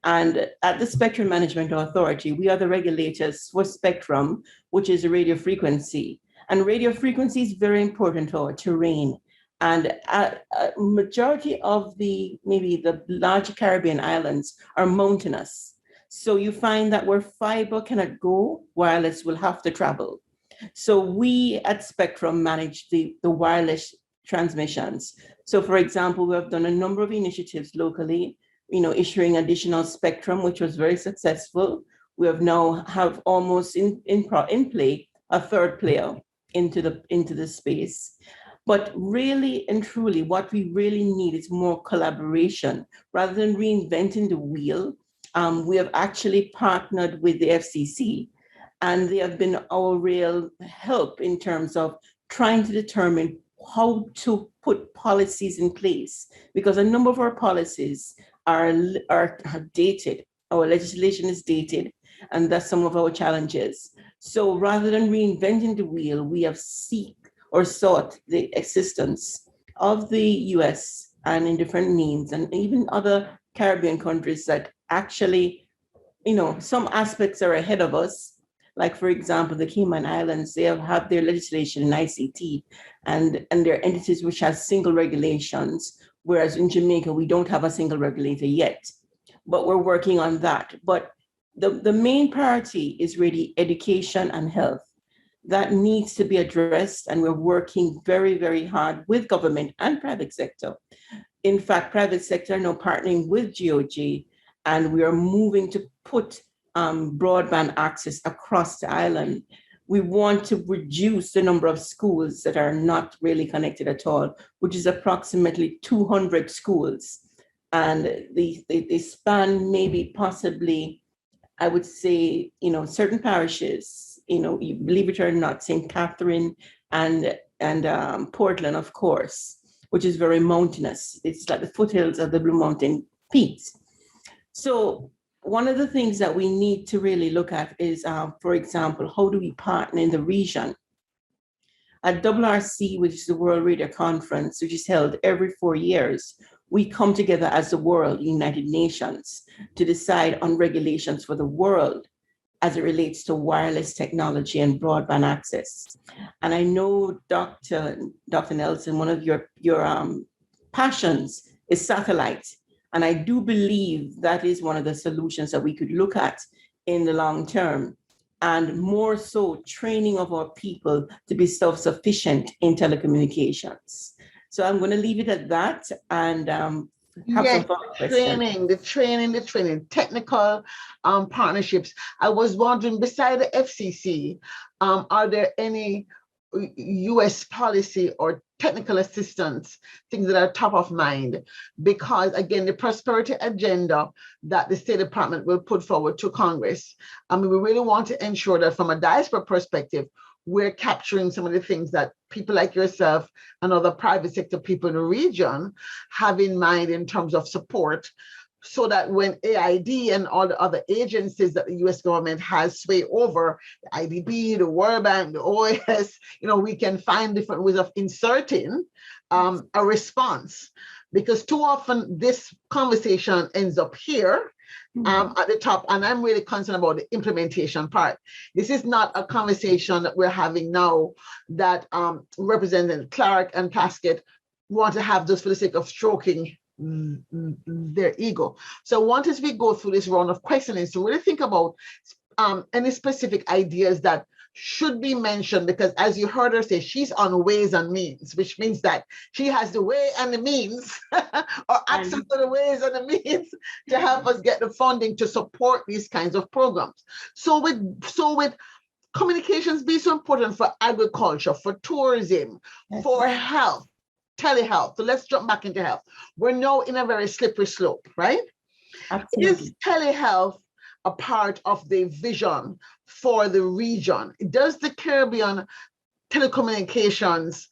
And at the Spectrum Management Authority, we are the regulators for spectrum, which is a radio frequency. And radio frequency is very important to our terrain. And a majority of maybe the large Caribbean islands are mountainous. So you find that where fiber cannot go, wireless will have to travel. So we at Spectrum manage the wireless transmissions. So for example, we have done a number of initiatives locally, issuing additional spectrum, which was very successful. We have now almost in play a third player into the space. But really and truly, what we really need is more collaboration rather than reinventing the wheel. We have actually partnered with the FCC, and they have been our real help in terms of trying to determine how to put policies in place, because a number of our policies are dated. Our legislation is dated, and that's some of our challenges. So rather than reinventing the wheel, we have sought the assistance of the US and in different means, and even other Caribbean countries that actually, some aspects are ahead of us. Like, for example, the Cayman Islands, they have their legislation in ICT and their entities which has single regulations, whereas in Jamaica, we don't have a single regulator yet, but we're working on that. But the main priority is really education and health. That needs to be addressed, and we're working very, very hard with government and private sector. In fact, private sector are now partnering with GOG, and we are moving to put broadband access across the island. We want to reduce the number of schools that are not really connected at all, which is approximately 200 schools. and they span maybe possibly, I would say, certain parishes, you believe it or not, St. Catherine and Portland, of course, which is very mountainous. It's like the foothills of the Blue Mountain peaks. So one of the things that we need to really look at is, for example, how do we partner in the region? At WRC, which is the World Radio Conference, which is held every 4 years, we come together as the world, United Nations, to decide on regulations for the world as it relates to wireless technology and broadband access. And I know, Dr. Nelson, one of your passions is satellite. And I do believe that is one of the solutions that we could look at in the long term, and more so training of our people to be self-sufficient in telecommunications. So I'm going to leave it at that and have some fun questions. The training, technical partnerships. I was wondering, beside the FCC, are there any US policy or technical assistance, things that are top of mind? Because again, the prosperity agenda that the State Department will put forward to Congress, we really want to ensure that from a diaspora perspective, we're capturing some of the things that people like yourself and other private sector people in the region have in mind in terms of support, so that when AID and all the other agencies that the US government has sway over, the IDB, the World Bank, the OAS, we can find different ways of inserting a response. Because too often this conversation ends up here at the top, and I'm really concerned about the implementation part. This is not a conversation that we're having now that Representative Clarke and Plaskett want to have just for the sake of stroking their ego. So I want as we go through this round of questioning to really think about any specific ideas that should be mentioned, because as you heard her say, she's on ways and means, which means that she has the way and the means or access to the ways and the means to help us get the funding to support these kinds of programs. So with communications being so important for agriculture, for tourism, for health, telehealth. So let's jump back into health. We're now in a very slippery slope, right? Absolutely. Is telehealth a part of the vision for the region? Does the Caribbean telecommunications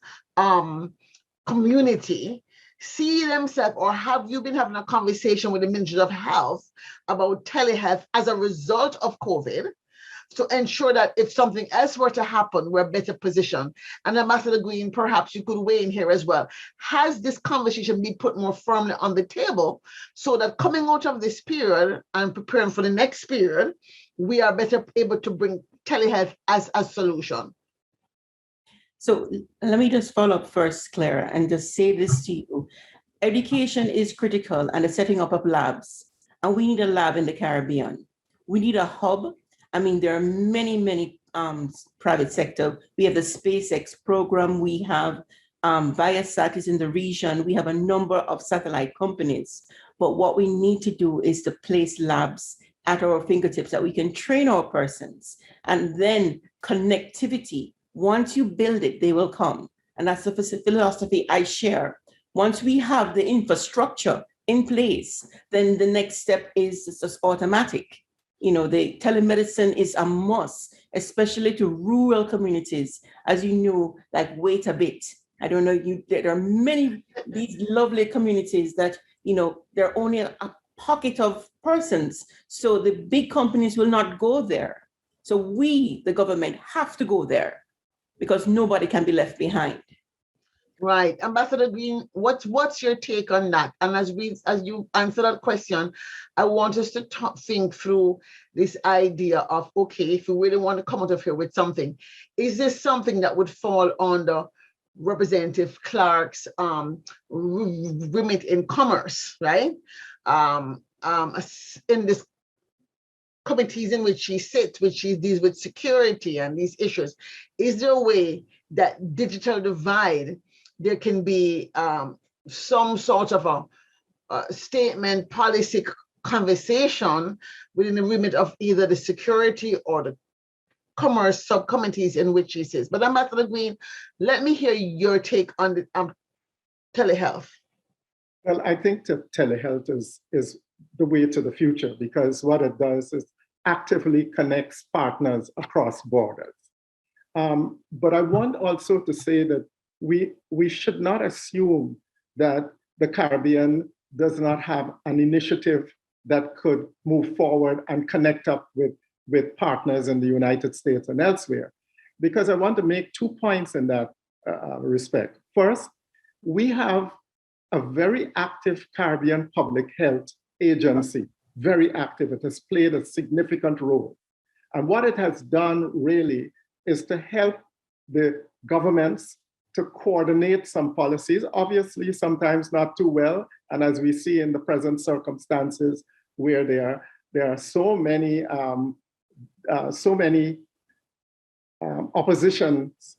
community see themselves, or have you been having a conversation with the Ministry of Health about telehealth as a result of COVID, to ensure that if something else were to happen, we're better positioned? And Ambassador Green, perhaps you could weigh in here as well. Has this conversation been put more firmly on the table so that coming out of this period and preparing for the next period, we are better able to bring telehealth as a solution? So let me just follow up first, Clara, and just say this to you. Education is critical, and the setting up of labs. And we need a lab in the Caribbean. We need a hub. I mean, there are many private sector. We have the SpaceX program. We have Viasat is in the region. We have a number of satellite companies. But what we need to do is to place labs at our fingertips that we can train our persons. And then connectivity. Once you build it, they will come. And that's the philosophy I share. Once we have the infrastructure in place, then the next step is just automatic. The telemedicine is a must, especially to rural communities. As you know, like wait a bit. I don't know, there are many these lovely communities that, they're only a pocket of persons. So the big companies will not go there. So we, the government, have to go there because nobody can be left behind. Right. Ambassador Green, what's your take on that? And as you answer that question, I want us to think through this idea of, okay, if we really want to come out of here with something, is this something that would fall under Representative Clarke's remit in commerce, right? In this committees in which she sits, which she deals with security and these issues, is there a way that digital divide, there can be some sort of a statement, policy conversation within the remit of either the security or the commerce subcommittees in which she sits? But Ambassador Green, let me hear your take on the telehealth. Well, I think that telehealth is the way to the future, because what it does is actively connects partners across borders. But I want also to say that we should not assume that the Caribbean does not have an initiative that could move forward and connect up with partners in the United States and elsewhere. Because I want to make 2 points in that respect. First, we have a very active Caribbean public health agency, very active. It has played a significant role. And what it has done really is to help the governments to coordinate some policies, obviously sometimes not too well. And as we see in the present circumstances where there are so many oppositions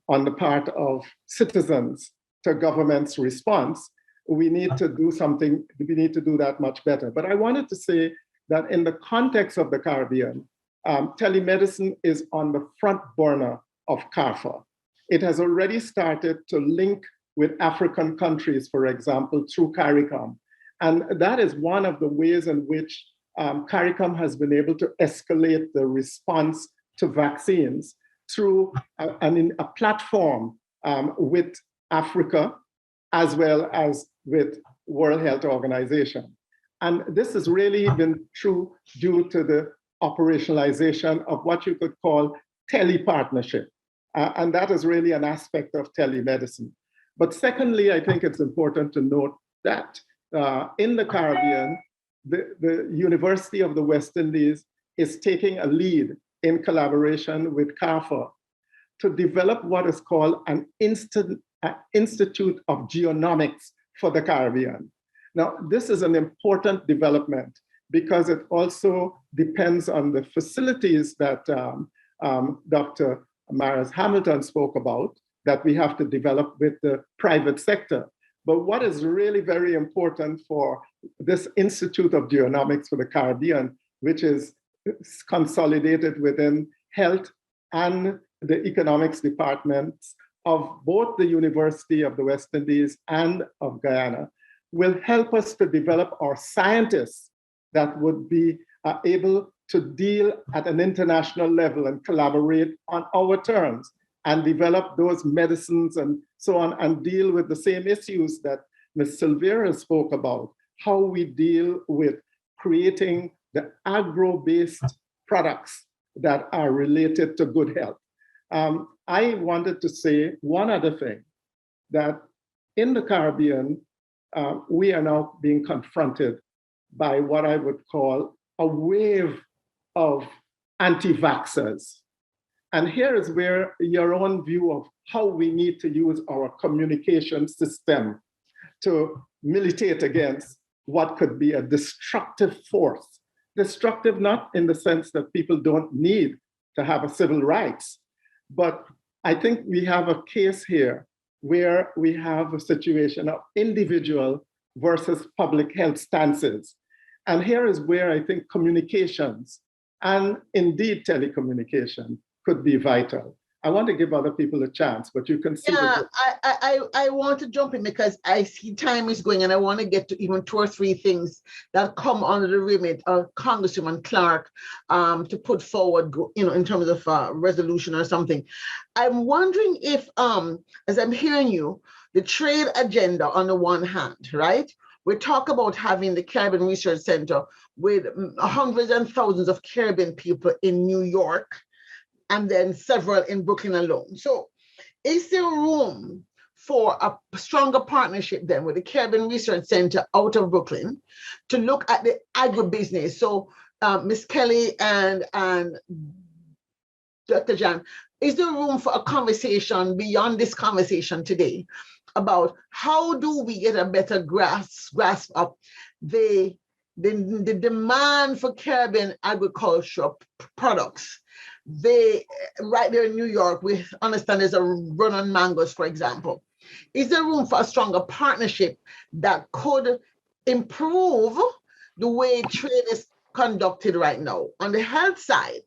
on the part of citizens to government's response, we need to do something, we need to do that much better. But I wanted to say that in the context of the Caribbean, telemedicine is on the front burner of CARPHA. It has already started to link with African countries, for example, through CARICOM. And that is one of the ways in which CARICOM has been able to escalate the response to vaccines through a platform with Africa, as well as with World Health Organization. And this has really been true due to the operationalization of what you could call tele-partnership. And that is really an aspect of telemedicine. But secondly, I think it's important to note that in the Caribbean, the University of the West Indies is taking a lead in collaboration with CARPHA to develop what is called an Institute of Genomics for the Caribbean. Now, this is an important development because it also depends on the facilities that Dr. Maris Hamilton spoke about that we have to develop with the private sector. But what is really very important for this Institute of Genomics for the Caribbean, which is consolidated within health and the economics departments of both the University of the West Indies and of Guyana, will help us to develop our scientists that would be able to deal at an international level and collaborate on our terms and develop those medicines and so on, and deal with the same issues that Ms. Silveira spoke about, how we deal with creating the agro-based products that are related to good health. I wanted to say one other thing, that in the Caribbean, we are now being confronted by what I would call a wave of anti-vaxxers. And here is where your own view of how we need to use our communication system to militate against what could be a destructive force. Destructive not in the sense that people don't need to have a civil rights, but I think we have a case here where we have a situation of individual versus public health stances. And here is where I think communications and indeed telecommunication could be vital. I want to give other people a chance, but you can see. Yeah, I want to jump in because I see time is going and I want to get to even 2 or 3 things that come under the remit of Congresswoman Clarke to put forward, in terms of resolution or something. I'm wondering if, as I'm hearing you, the trade agenda on the one hand, right? We talk about having the Caribbean Research Center with hundreds and thousands of Caribbean people in New York, and then several in Brooklyn alone. So is there room for a stronger partnership then with the Caribbean Research Center out of Brooklyn to look at the agribusiness? So Ms. Kelly and Dr. Jan, is there room for a conversation beyond this conversation today about how do we get a better grasp of the demand for Caribbean agricultural products? Right there in New York, we understand there's a run on mangoes, for example. Is there room for a stronger partnership that could improve the way trade is conducted right now? On the health side,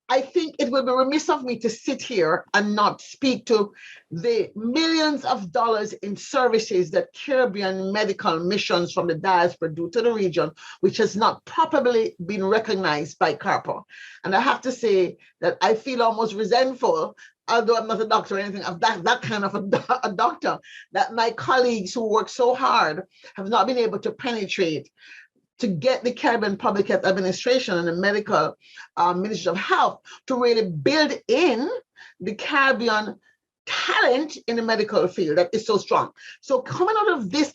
I think it would be remiss of me to sit here and not speak to the millions of dollars in services that Caribbean medical missions from the diaspora do to the region, which has not properly been recognized by CARPA. And I have to say that I feel almost resentful, although I'm not a doctor or anything of that kind of a doctor, that my colleagues who work so hard have not been able to penetrate to get the Caribbean Public Health Administration and the Medical Ministry of Health to really build in the Caribbean talent in the medical field that is so strong. So coming out of this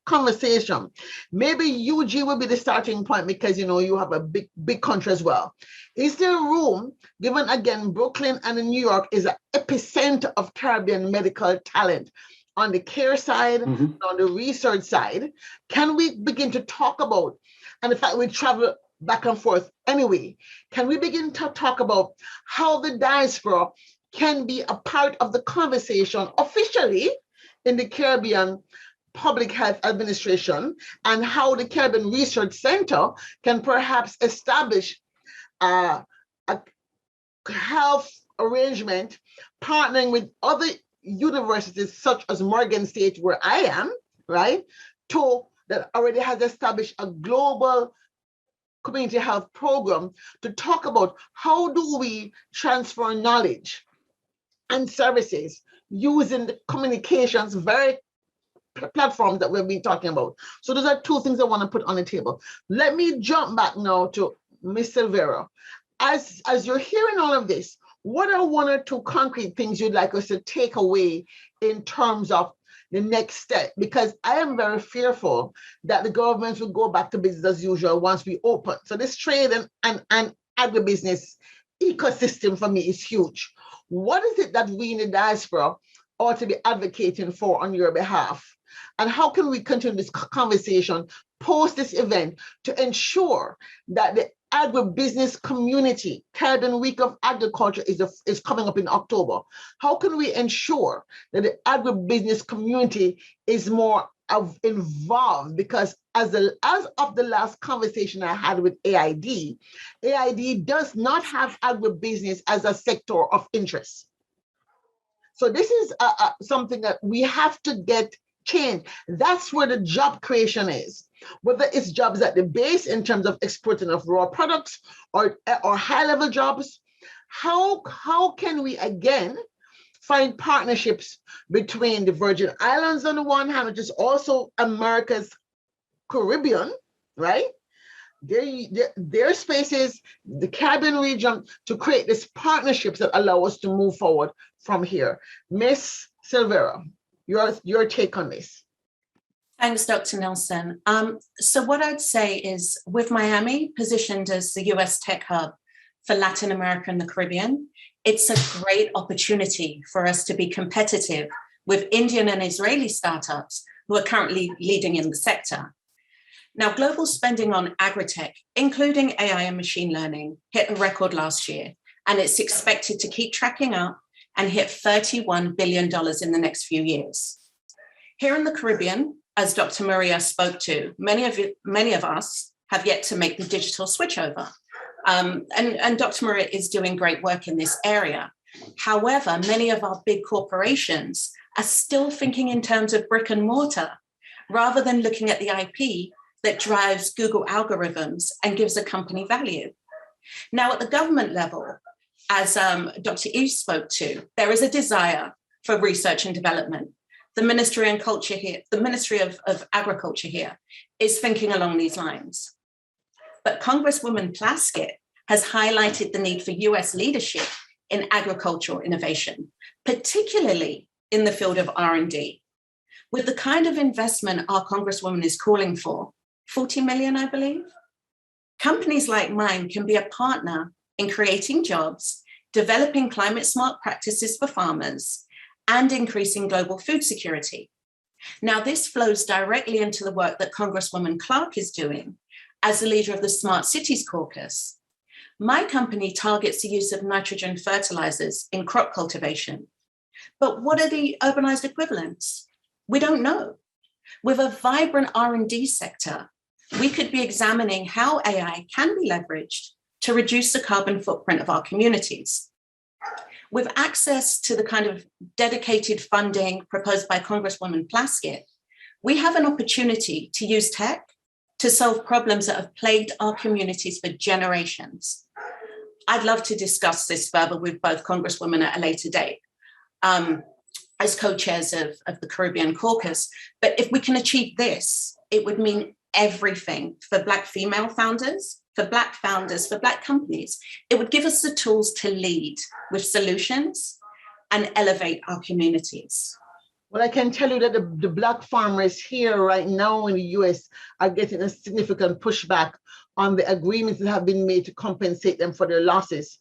conversation, maybe UG will be the starting point because, you know, you have a big country as well. Is there room, given again, Brooklyn and New York is an epicenter of Caribbean medical talent, on the care side, on the research side, can we begin to talk about, and in fact, we travel back and forth anyway, can we begin to talk about how the diaspora can be a part of the conversation officially in the Caribbean Public Health Administration, and how the Caribbean Research Center can perhaps establish a health arrangement, partnering with other universities such as Morgan State, where I am, right, that already has established a global community health program to talk about how do we transfer knowledge and services using the communications very platforms that we've been talking about. So those are two things I want to put on the table. Let me jump back now to Ms. Silvera. As you're hearing all of this, what are one or two concrete things you'd like us to take away in terms of the next step? Because I am very fearful that the governments will go back to business as usual once we open. So this trade and agribusiness ecosystem for me is huge. What is it that we in the diaspora ought to be advocating for on your behalf? And how can we continue this conversation post this event to ensure that the agribusiness community, Caribbean Week of Agriculture is coming up in October. How can we ensure that the agribusiness community is more involved? Because as of the last conversation I had with AID does not have agribusiness as a sector of interest. So this is something that we have to get changed. That's where the job creation is. Whether it's jobs at the base in terms of exporting of raw products or high-level jobs, how can we again find partnerships between the Virgin Islands on the one hand, which is also America's Caribbean, right? Their spaces, the Caribbean region, to create these partnerships that allow us to move forward from here. Ms. Silvera, your take on this. Thanks, Dr. Nelson. So what I'd say is, with Miami positioned as the US tech hub for Latin America and the Caribbean, it's a great opportunity for us to be competitive with Indian and Israeli startups who are currently leading in the sector. Now, global spending on agritech, including AI and machine learning, hit a record last year, and it's expected to keep tracking up and hit $31 billion in the next few years. Here in the Caribbean, as Dr. Maria spoke to, many of us have yet to make the digital switchover. And Dr. Maria is doing great work in this area. However, many of our big corporations are still thinking in terms of brick and mortar, rather than looking at the IP that drives Google algorithms and gives a company value. Now, at the government level, as Dr. Eve spoke to, there is a desire for research and development. The Ministry of Agriculture here is thinking along these lines. But Congresswoman Plaskett has highlighted the need for US leadership in agricultural innovation, particularly in the field of R&D. With the kind of investment our Congresswoman is calling for, 40 million, I believe, companies like mine can be a partner in creating jobs, developing climate smart practices for farmers, and increasing global food security. Now, this flows directly into the work that Congresswoman Clarke is doing as the leader of the Smart Cities Caucus. My company targets the use of nitrogen fertilizers in crop cultivation. But what are the urbanized equivalents? We don't know. With a vibrant R&D sector, we could be examining how AI can be leveraged to reduce the carbon footprint of our communities. With access to the kind of dedicated funding proposed by Congresswoman Plaskett, we have an opportunity to use tech to solve problems that have plagued our communities for generations. I'd love to discuss this further with both Congresswomen at a later date as co-chairs of the Caribbean Caucus. But if we can achieve this, it would mean everything for Black female founders, for Black founders, for Black companies. It would give us the tools to lead with solutions and elevate our communities. Well, I can tell you that the Black farmers here right now in the US are getting a significant pushback on the agreements that have been made to compensate them for their losses.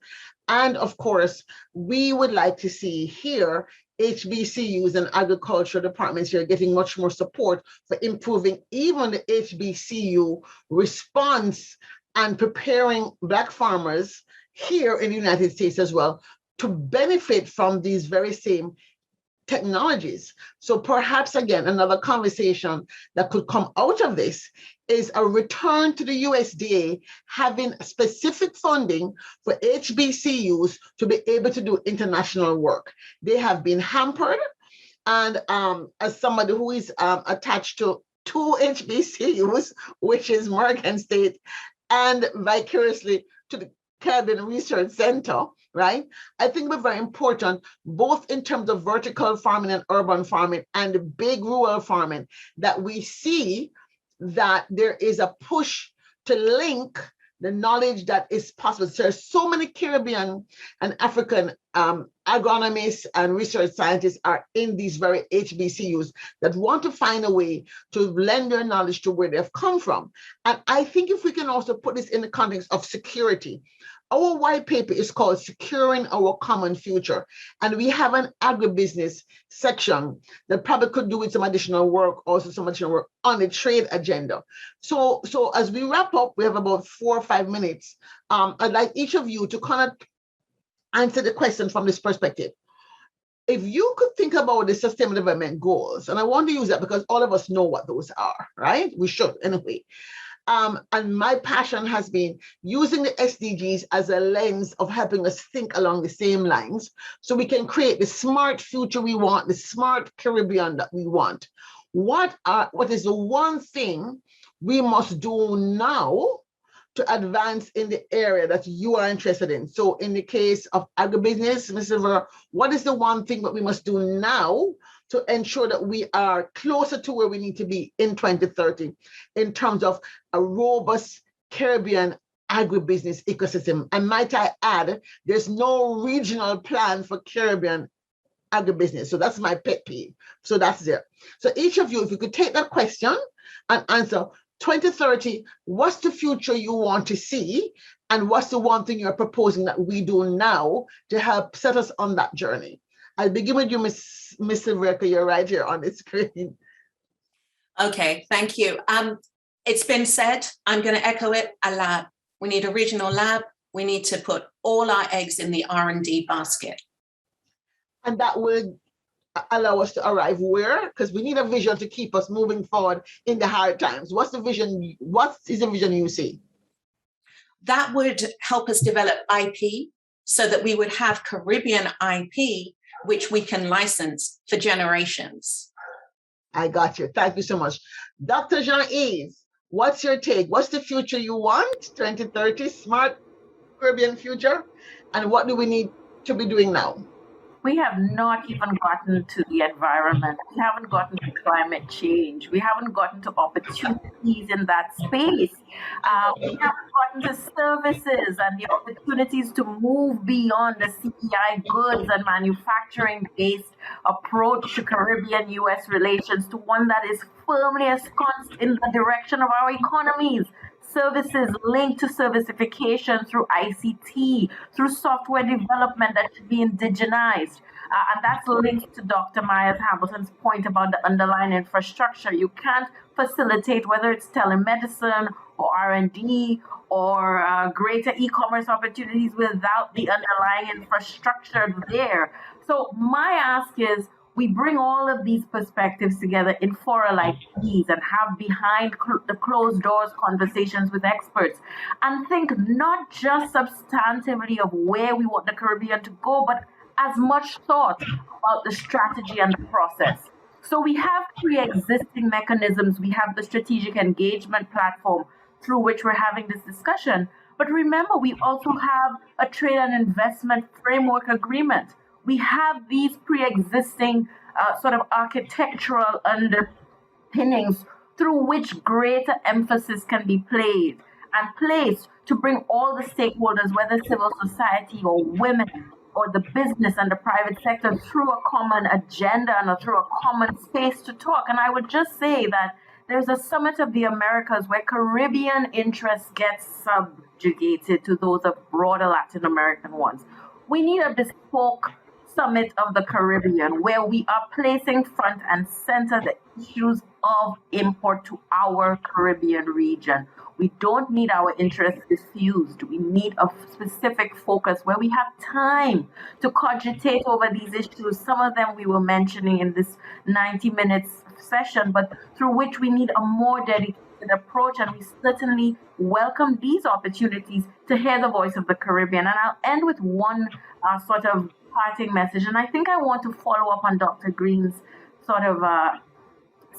And of course, we would like to see here HBCUs and agriculture departments here getting much more support for improving even the HBCU response and preparing Black farmers here in the United States as well to benefit from these very same technologies. So perhaps, again, another conversation that could come out of this is a return to the USDA having specific funding for HBCUs to be able to do international work. They have been hampered. And as somebody who is attached to two HBCUs, which is Morgan State and vicariously to the Caribbean Research Center, right? I think we're very important, both in terms of vertical farming and urban farming and the big rural farming, that we see that there is a push to link the knowledge that is possible. There are so many Caribbean and African agronomists and research scientists are in these very HBCUs that want to find a way to lend their knowledge to where they've come from. And I think if we can also put this in the context of security, our white paper is called Securing Our Common Future. And we have an agribusiness section that probably could do with some additional work, also some additional work on the trade agenda. So as we wrap up, we have about 4 or 5 minutes. I'd like each of you to kind of answer the question from this perspective. If you could think about the Sustainable Development Goals, and I want to use that because all of us know what those are, right? We should anyway. And my passion has been using the SDGs as a lens of helping us think along the same lines so we can create the smart future we want, the smart Caribbean that we want. What is the one thing we must do now to advance in the area that you are interested in? So in the case of agribusiness, Ms. Rivera, what is the one thing that we must do now to ensure that we are closer to where we need to be in 2030 in terms of a robust Caribbean agribusiness ecosystem? And might I add, there's no regional plan for Caribbean agribusiness. So that's my pet peeve. So that's there. So each of you, if you could take that question and answer, 2030, what's the future you want to see? And what's the one thing you're proposing that we do now to help set us on that journey? I'll begin with you, Ms. Silverka. You're right here on the screen. Okay, thank you. It's been said, I'm going to echo it, a lab. We need a regional lab. We need to put all our eggs in the R&D basket. And that will allow us to arrive where? Because we need a vision to keep us moving forward in the hard times. What's the vision? What is the vision you see? That would help us develop IP so that we would have Caribbean IP which we can license for generations. I got you. Thank you so much. Dr. Jean-Yves, what's your take? What's the future you want? 2030, smart Caribbean future? And what do we need to be doing now? We have not even gotten to the environment. We haven't gotten to climate change. We haven't gotten to opportunities in that space. We haven't gotten to services and the opportunities to move beyond the CPI goods and manufacturing-based approach to Caribbean-US relations to one that is firmly ensconced in the direction of our economies. Services linked to servicification through ICT, through software development that should be indigenized. And that's linked to Dr. Myers-Hamilton's point about the underlying infrastructure. You can't facilitate whether it's telemedicine or R&D or greater e-commerce opportunities without the underlying infrastructure there. So my ask is, we bring all of these perspectives together in fora like these and have behind the closed doors conversations with experts and think not just substantively of where we want the Caribbean to go, but as much thought about the strategy and the process. So we have pre-existing mechanisms. We have the strategic engagement platform through which we're having this discussion. But remember, we also have a trade and investment framework agreement. We have these pre-existing sort of architectural underpinnings through which greater emphasis can be placed to bring all the stakeholders, whether civil society or women or the business and the private sector, through a common agenda and through a common space to talk. And I would just say that there's a Summit of the Americas where Caribbean interests get subjugated to those of broader Latin American ones. We need a bespoke Summit of the Caribbean where we are placing front and center the issues of import to our Caribbean region. We don't need our interests diffused. We need a specific focus where we have time to cogitate over these issues. Some of them we were mentioning in this 90 minutes session, but through which we need a more dedicated approach. And we certainly welcome these opportunities to hear the voice of the Caribbean. And I'll end with one sort of parting message. And I think I want to follow up on Dr. Green's sort of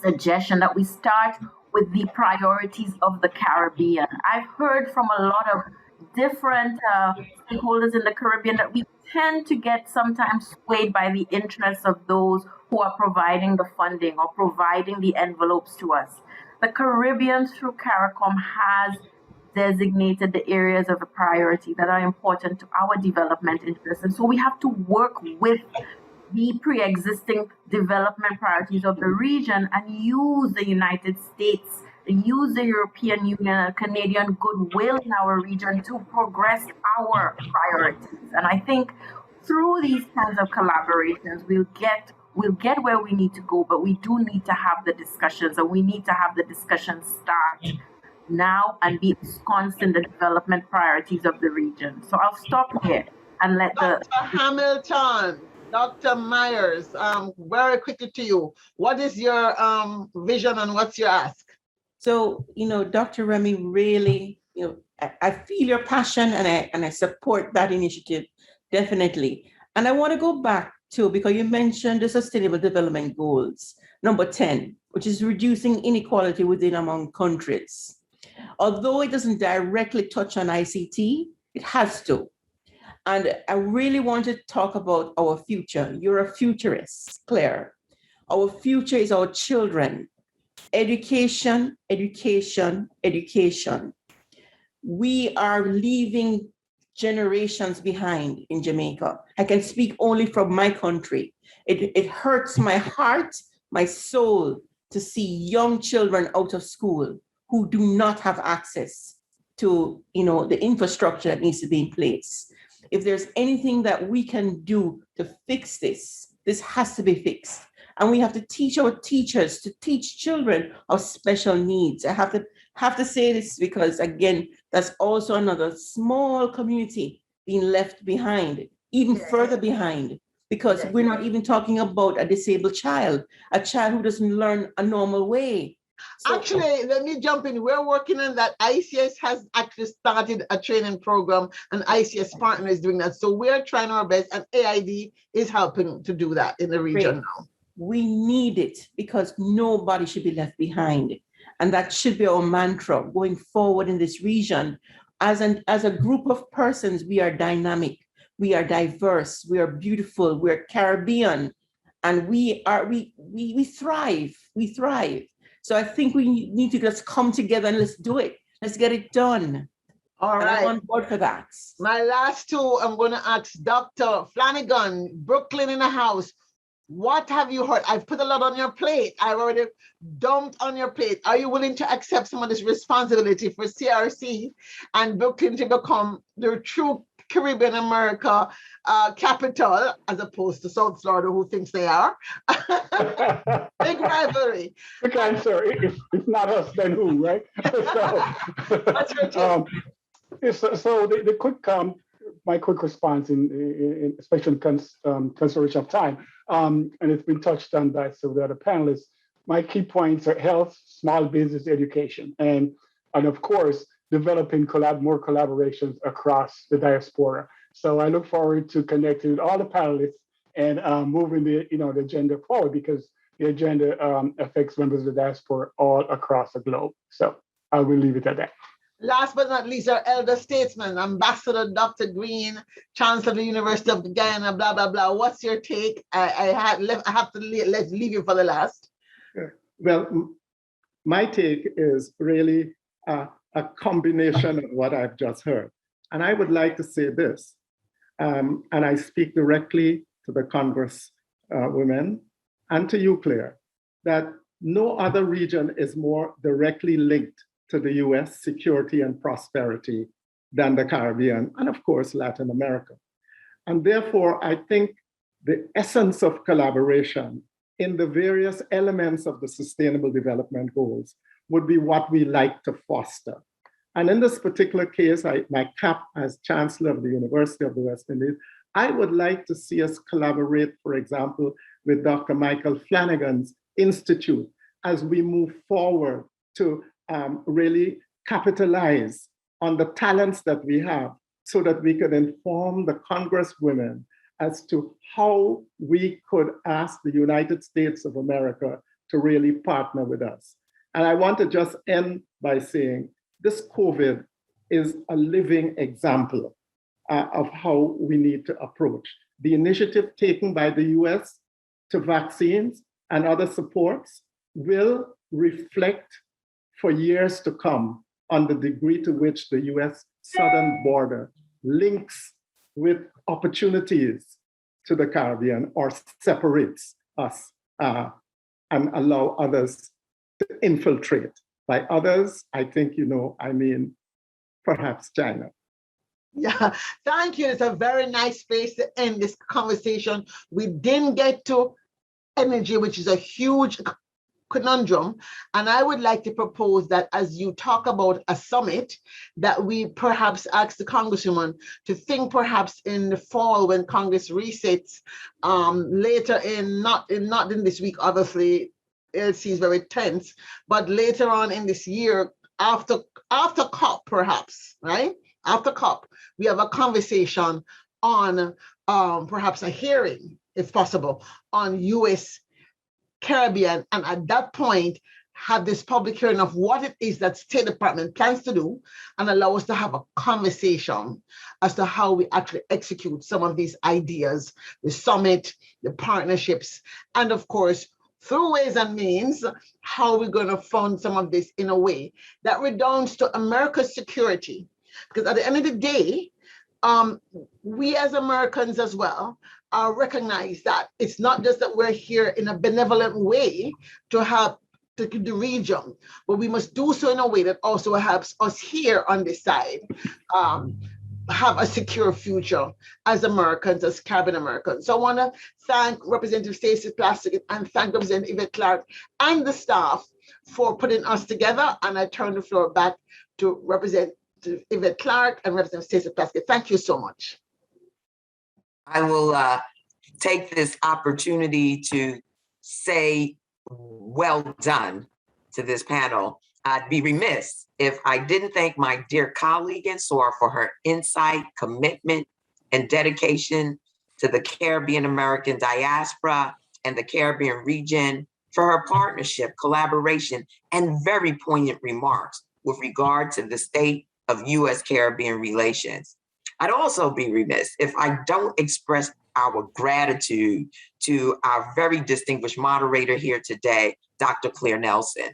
suggestion that we start with the priorities of the Caribbean. I've heard from a lot of different stakeholders in the Caribbean that we tend to get sometimes swayed by the interests of those who are providing the funding or providing the envelopes to us. The Caribbean through CARICOM has designated the areas of priority that are important to our development interests. And so we have to work with the pre-existing development priorities of the region and use the United States, use the European Union and Canadian goodwill in our region to progress our priorities. And I think through these kinds of collaborations, we'll get where we need to go, but we do need to have the discussions, and we need to have the discussions start now and be ensconced in the development priorities of the region. So I'll stop here and let Dr. Hamilton, Dr. Myers, very quickly to you. What is your vision and what's your ask? So, Dr. Remy, really, I feel your passion and I support that initiative, definitely. And I want to go back to, because you mentioned the Sustainable Development Goals, number 10, which is reducing inequality within among countries. Although it doesn't directly touch on ICT, it has to. And I really want to talk about our future. You're a futurist, Claire. Our future is our children. Education, education, education. We are leaving generations behind in Jamaica. I can speak only from my country. It hurts my heart, my soul, to see young children out of school who do not have access to, the infrastructure that needs to be in place. If there's anything that we can do to fix this, this has to be fixed. And we have to teach our teachers to teach children of special needs. I have to say this because, again, that's also another small community being left behind, even further behind, because we're not even talking about a disabled child, a child who doesn't learn a normal way. So, actually, let me jump in. We're working on that. ICS has actually started a training program, and ICS partner is doing that. So we're trying our best, and AID is helping to do that in the region now. We need it because nobody should be left behind. And that should be our mantra going forward in this region. As a group of persons, we are dynamic, we are diverse, we are beautiful, we're Caribbean, and we thrive, we thrive. So I think we need to just come together and let's do it. Let's get it done. All right. I'm on board for that. My last two, I'm going to ask Dr. Flanagan, Brooklyn in the house. What have you heard? I've put a lot on your plate. I've already dumped on your plate. Are you willing to accept some of this responsibility for CRC and Brooklyn to become the true Caribbean America capital, as opposed to South Florida, who thinks they are? Big rivalry. Quick answer, if not us, then who, right? What's your take? So the quick my quick response, especially in consideration of time, and it's been touched on by some of the other panelists. My key points are health, small business, education, and of course, developing more collaborations across the diaspora. So I look forward to connecting with all the panelists and moving the agenda forward, because the agenda affects members of the diaspora all across the globe. So I will leave it at that. Last but not least, our elder statesman, Ambassador Dr. Green, Chancellor of the University of Guyana, blah, blah, blah. What's your take? I have to leave you for the last. Well, my take is really a combination of what I've just heard. And I would like to say this, and I speak directly to the Congress women and to you, Claire, that no other region is more directly linked to the US security and prosperity than the Caribbean, and of course, Latin America. And therefore, I think the essence of collaboration in the various elements of the Sustainable Development Goals would be what we like to foster. And in this particular case, my cap as Chancellor of the University of the West Indies, I would like to see us collaborate, for example, with Dr. Michael Flanagan's Institute as we move forward to really capitalize on the talents that we have, so that we could inform the Congresswomen as to how we could ask the United States of America to really partner with us. And I want to just end by saying this COVID is a living example of how we need to approach the initiative taken by the US to vaccines and other supports will reflect for years to come on the degree to which the US southern border links with opportunities to the Caribbean or separates us and allow others to infiltrate. By others, I think, I mean, perhaps China. Yeah, thank you. It's a very nice place to end this conversation. We didn't get to energy, which is a huge conundrum. And I would like to propose that as you talk about a summit, that we perhaps ask the Congresswoman to think perhaps in the fall when Congress resets, later not in this week, obviously, LC is very tense, but later on in this year, after COP perhaps, right? After COP, we have a conversation on perhaps a hearing, if possible, on US Caribbean, and at that point, have this public hearing of what it is that State Department plans to do, and allow us to have a conversation as to how we actually execute some of these ideas, the summit, the partnerships, and of course, through ways and means, how we're going to fund some of this in a way that redounds to America's security. Because at the end of the day, we as Americans as well recognize that it's not just that we're here in a benevolent way to help the region, but we must do so in a way that also helps us here on this side have a secure future as Americans, as Caribbean Americans. So I want to thank Representative Stacey Plaskett and thank Representative Yvette Clarke and the staff for putting us together. And I turn the floor back to Representative Yvette Clarke and Representative Stacey Plaskett. Thank you so much. I will take this opportunity to say well done to this panel. I'd be remiss if I didn't thank my dear colleague in SOAR for her insight, commitment, and dedication to the Caribbean American diaspora and the Caribbean region, for her partnership, collaboration, and very poignant remarks with regard to the state of U.S. Caribbean relations. I'd also be remiss if I don't express our gratitude to our very distinguished moderator here today, Dr. Claire Nelson.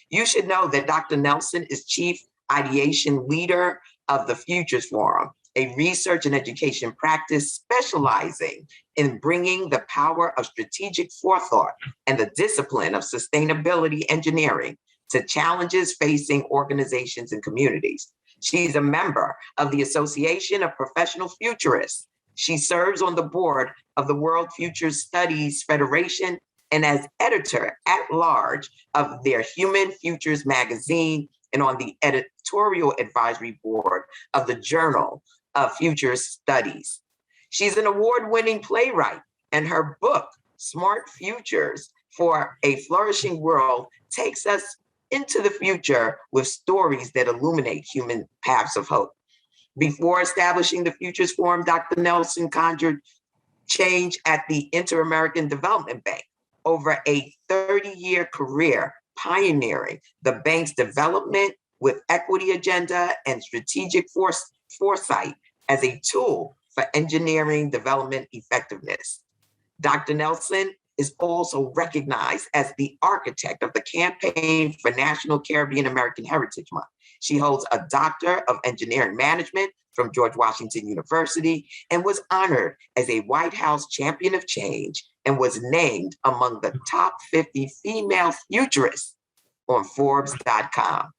You should know that Dr. Nelson is Chief Ideation Leader of the Futures Forum, a research and education practice specializing in bringing the power of strategic forethought and the discipline of sustainability engineering to challenges facing organizations and communities. She's a member of the Association of Professional Futurists. She serves on the board of the World Futures Studies Federation and as editor-at-large of their Human Futures magazine and on the editorial advisory board of the Journal of future studies. She's an award-winning playwright, and her book, Smart Futures for a Flourishing World, takes us into the future with stories that illuminate human paths of hope. Before establishing the Futures Forum, Dr. Nelson conjured change at the Inter-American Development Bank, over a 30-year career pioneering the bank's development with equity agenda and strategic foresight as a tool for engineering development effectiveness. Dr. Nelson is also recognized as the architect of the Campaign for National Caribbean American Heritage Month. She holds a Doctor of Engineering Management from George Washington University and was honored as a White House Champion of Change and was named among the top 50 female futurists on Forbes.com.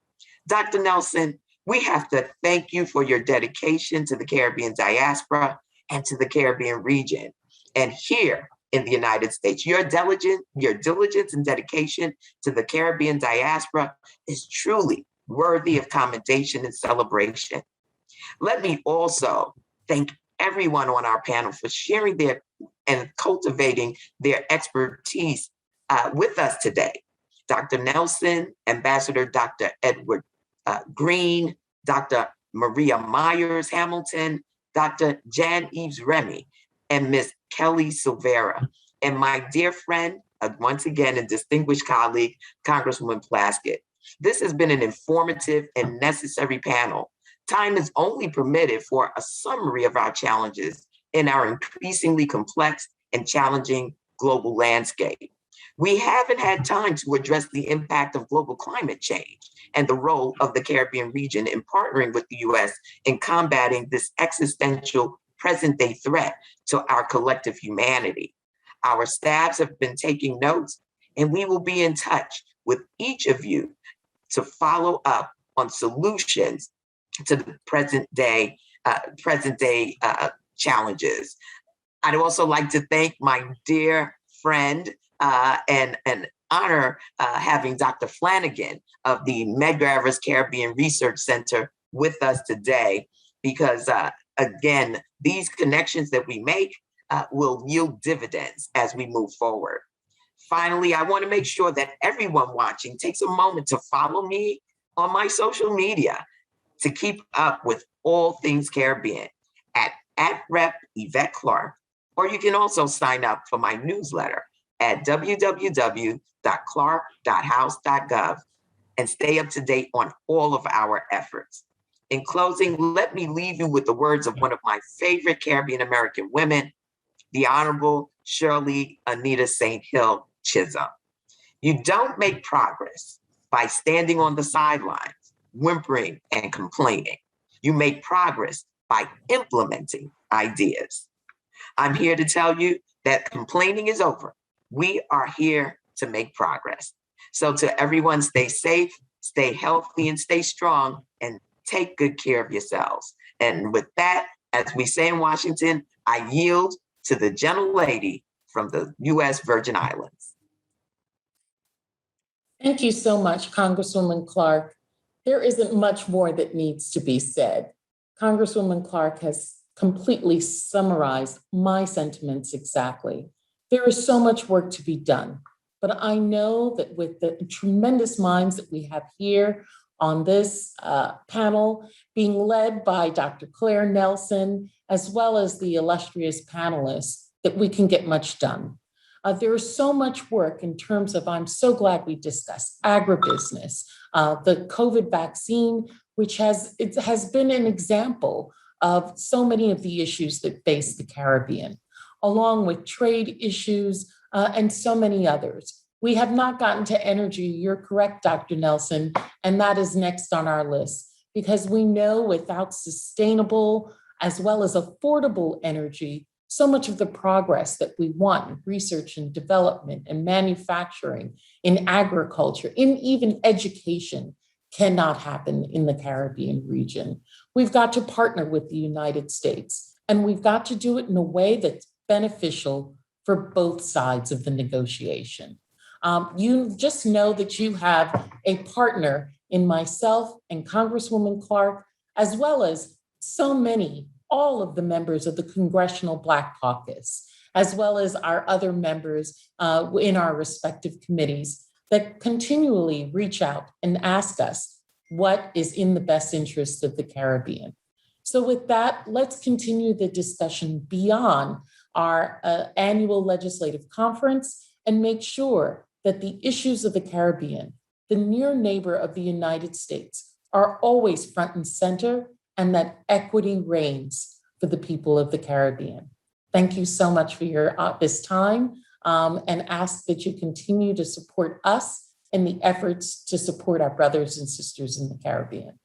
Dr. Nelson, we have to thank you for your dedication to the Caribbean diaspora and to the Caribbean region. And here in the United States, your diligence and dedication to the Caribbean diaspora is truly worthy of commendation and celebration. Let me also thank everyone on our panel for sharing their and cultivating their expertise with us today. Dr. Nelson, Ambassador Dr. Edward Green, Dr. Maria Myers Hamilton, Dr. Jan Eves Remy, and Ms. Kelly Silvera, and my dear friend, once again, a distinguished colleague, Congresswoman Plaskett. This has been an informative and necessary panel. Time is only permitted for a summary of our challenges in our increasingly complex and challenging global landscape. We haven't had time to address the impact of global climate change and the role of the Caribbean region in partnering with the US in combating this existential present-day threat to our collective humanity. Our staffs have been taking notes, and we will be in touch with each of you to follow up on solutions to the present day challenges. I'd also like to thank my dear friend and honor having Dr. Flanagan of the Medgar Evers Caribbean Research Center with us today, because again, these connections that we make will yield dividends as we move forward. Finally, I want to make sure that everyone watching takes a moment to follow me on my social media to keep up with all things Caribbean at Rep Yvette Clarke, or you can also sign up for my newsletter at www.clarke.house.gov and stay up to date on all of our efforts. In closing, let me leave you with the words of one of my favorite Caribbean American women, the Honorable Shirley Anita St. Hill Chisholm. You don't make progress by standing on the sidelines, whimpering and complaining. You make progress by implementing ideas. I'm here to tell you that complaining is over. We are here to make progress. So to everyone, stay safe, stay healthy, and stay strong, and take good care of yourselves. And with that, as we say in Washington, I yield to the gentlelady from the U.S. Virgin Islands. Thank you so much, Congresswoman Clarke. There isn't much more that needs to be said. Congresswoman Clarke has completely summarized my sentiments exactly. There is so much work to be done, but I know that with the tremendous minds that we have here on this panel, being led by Dr. Claire Nelson, as well as the illustrious panelists, that we can get much done. There is so much work in terms of, I'm so glad we discussed agribusiness, the COVID vaccine, which has been an example of so many of the issues that face the Caribbean, along with trade issues and so many others. We have not gotten to energy. You're correct, Dr. Nelson, and that is next on our list, because we know without sustainable as well as affordable energy, so much of the progress that we want in research and development and manufacturing, in agriculture, in even education, cannot happen in the Caribbean region. We've got to partner with the United States, and we've got to do it in a way that's beneficial for both sides of the negotiation. You just know that you have a partner in myself and Congresswoman Clarke, as well as so many all of the members of the Congressional Black Caucus, as well as our other members in our respective committees that continually reach out and ask us what is in the best interest of the Caribbean. So with that, let's continue the discussion beyond our annual legislative conference and make sure that the issues of the Caribbean, the near neighbor of the United States, are always front and center, and that equity reigns for the people of the Caribbean. Thank you so much for this time, and ask that you continue to support us in the efforts to support our brothers and sisters in the Caribbean.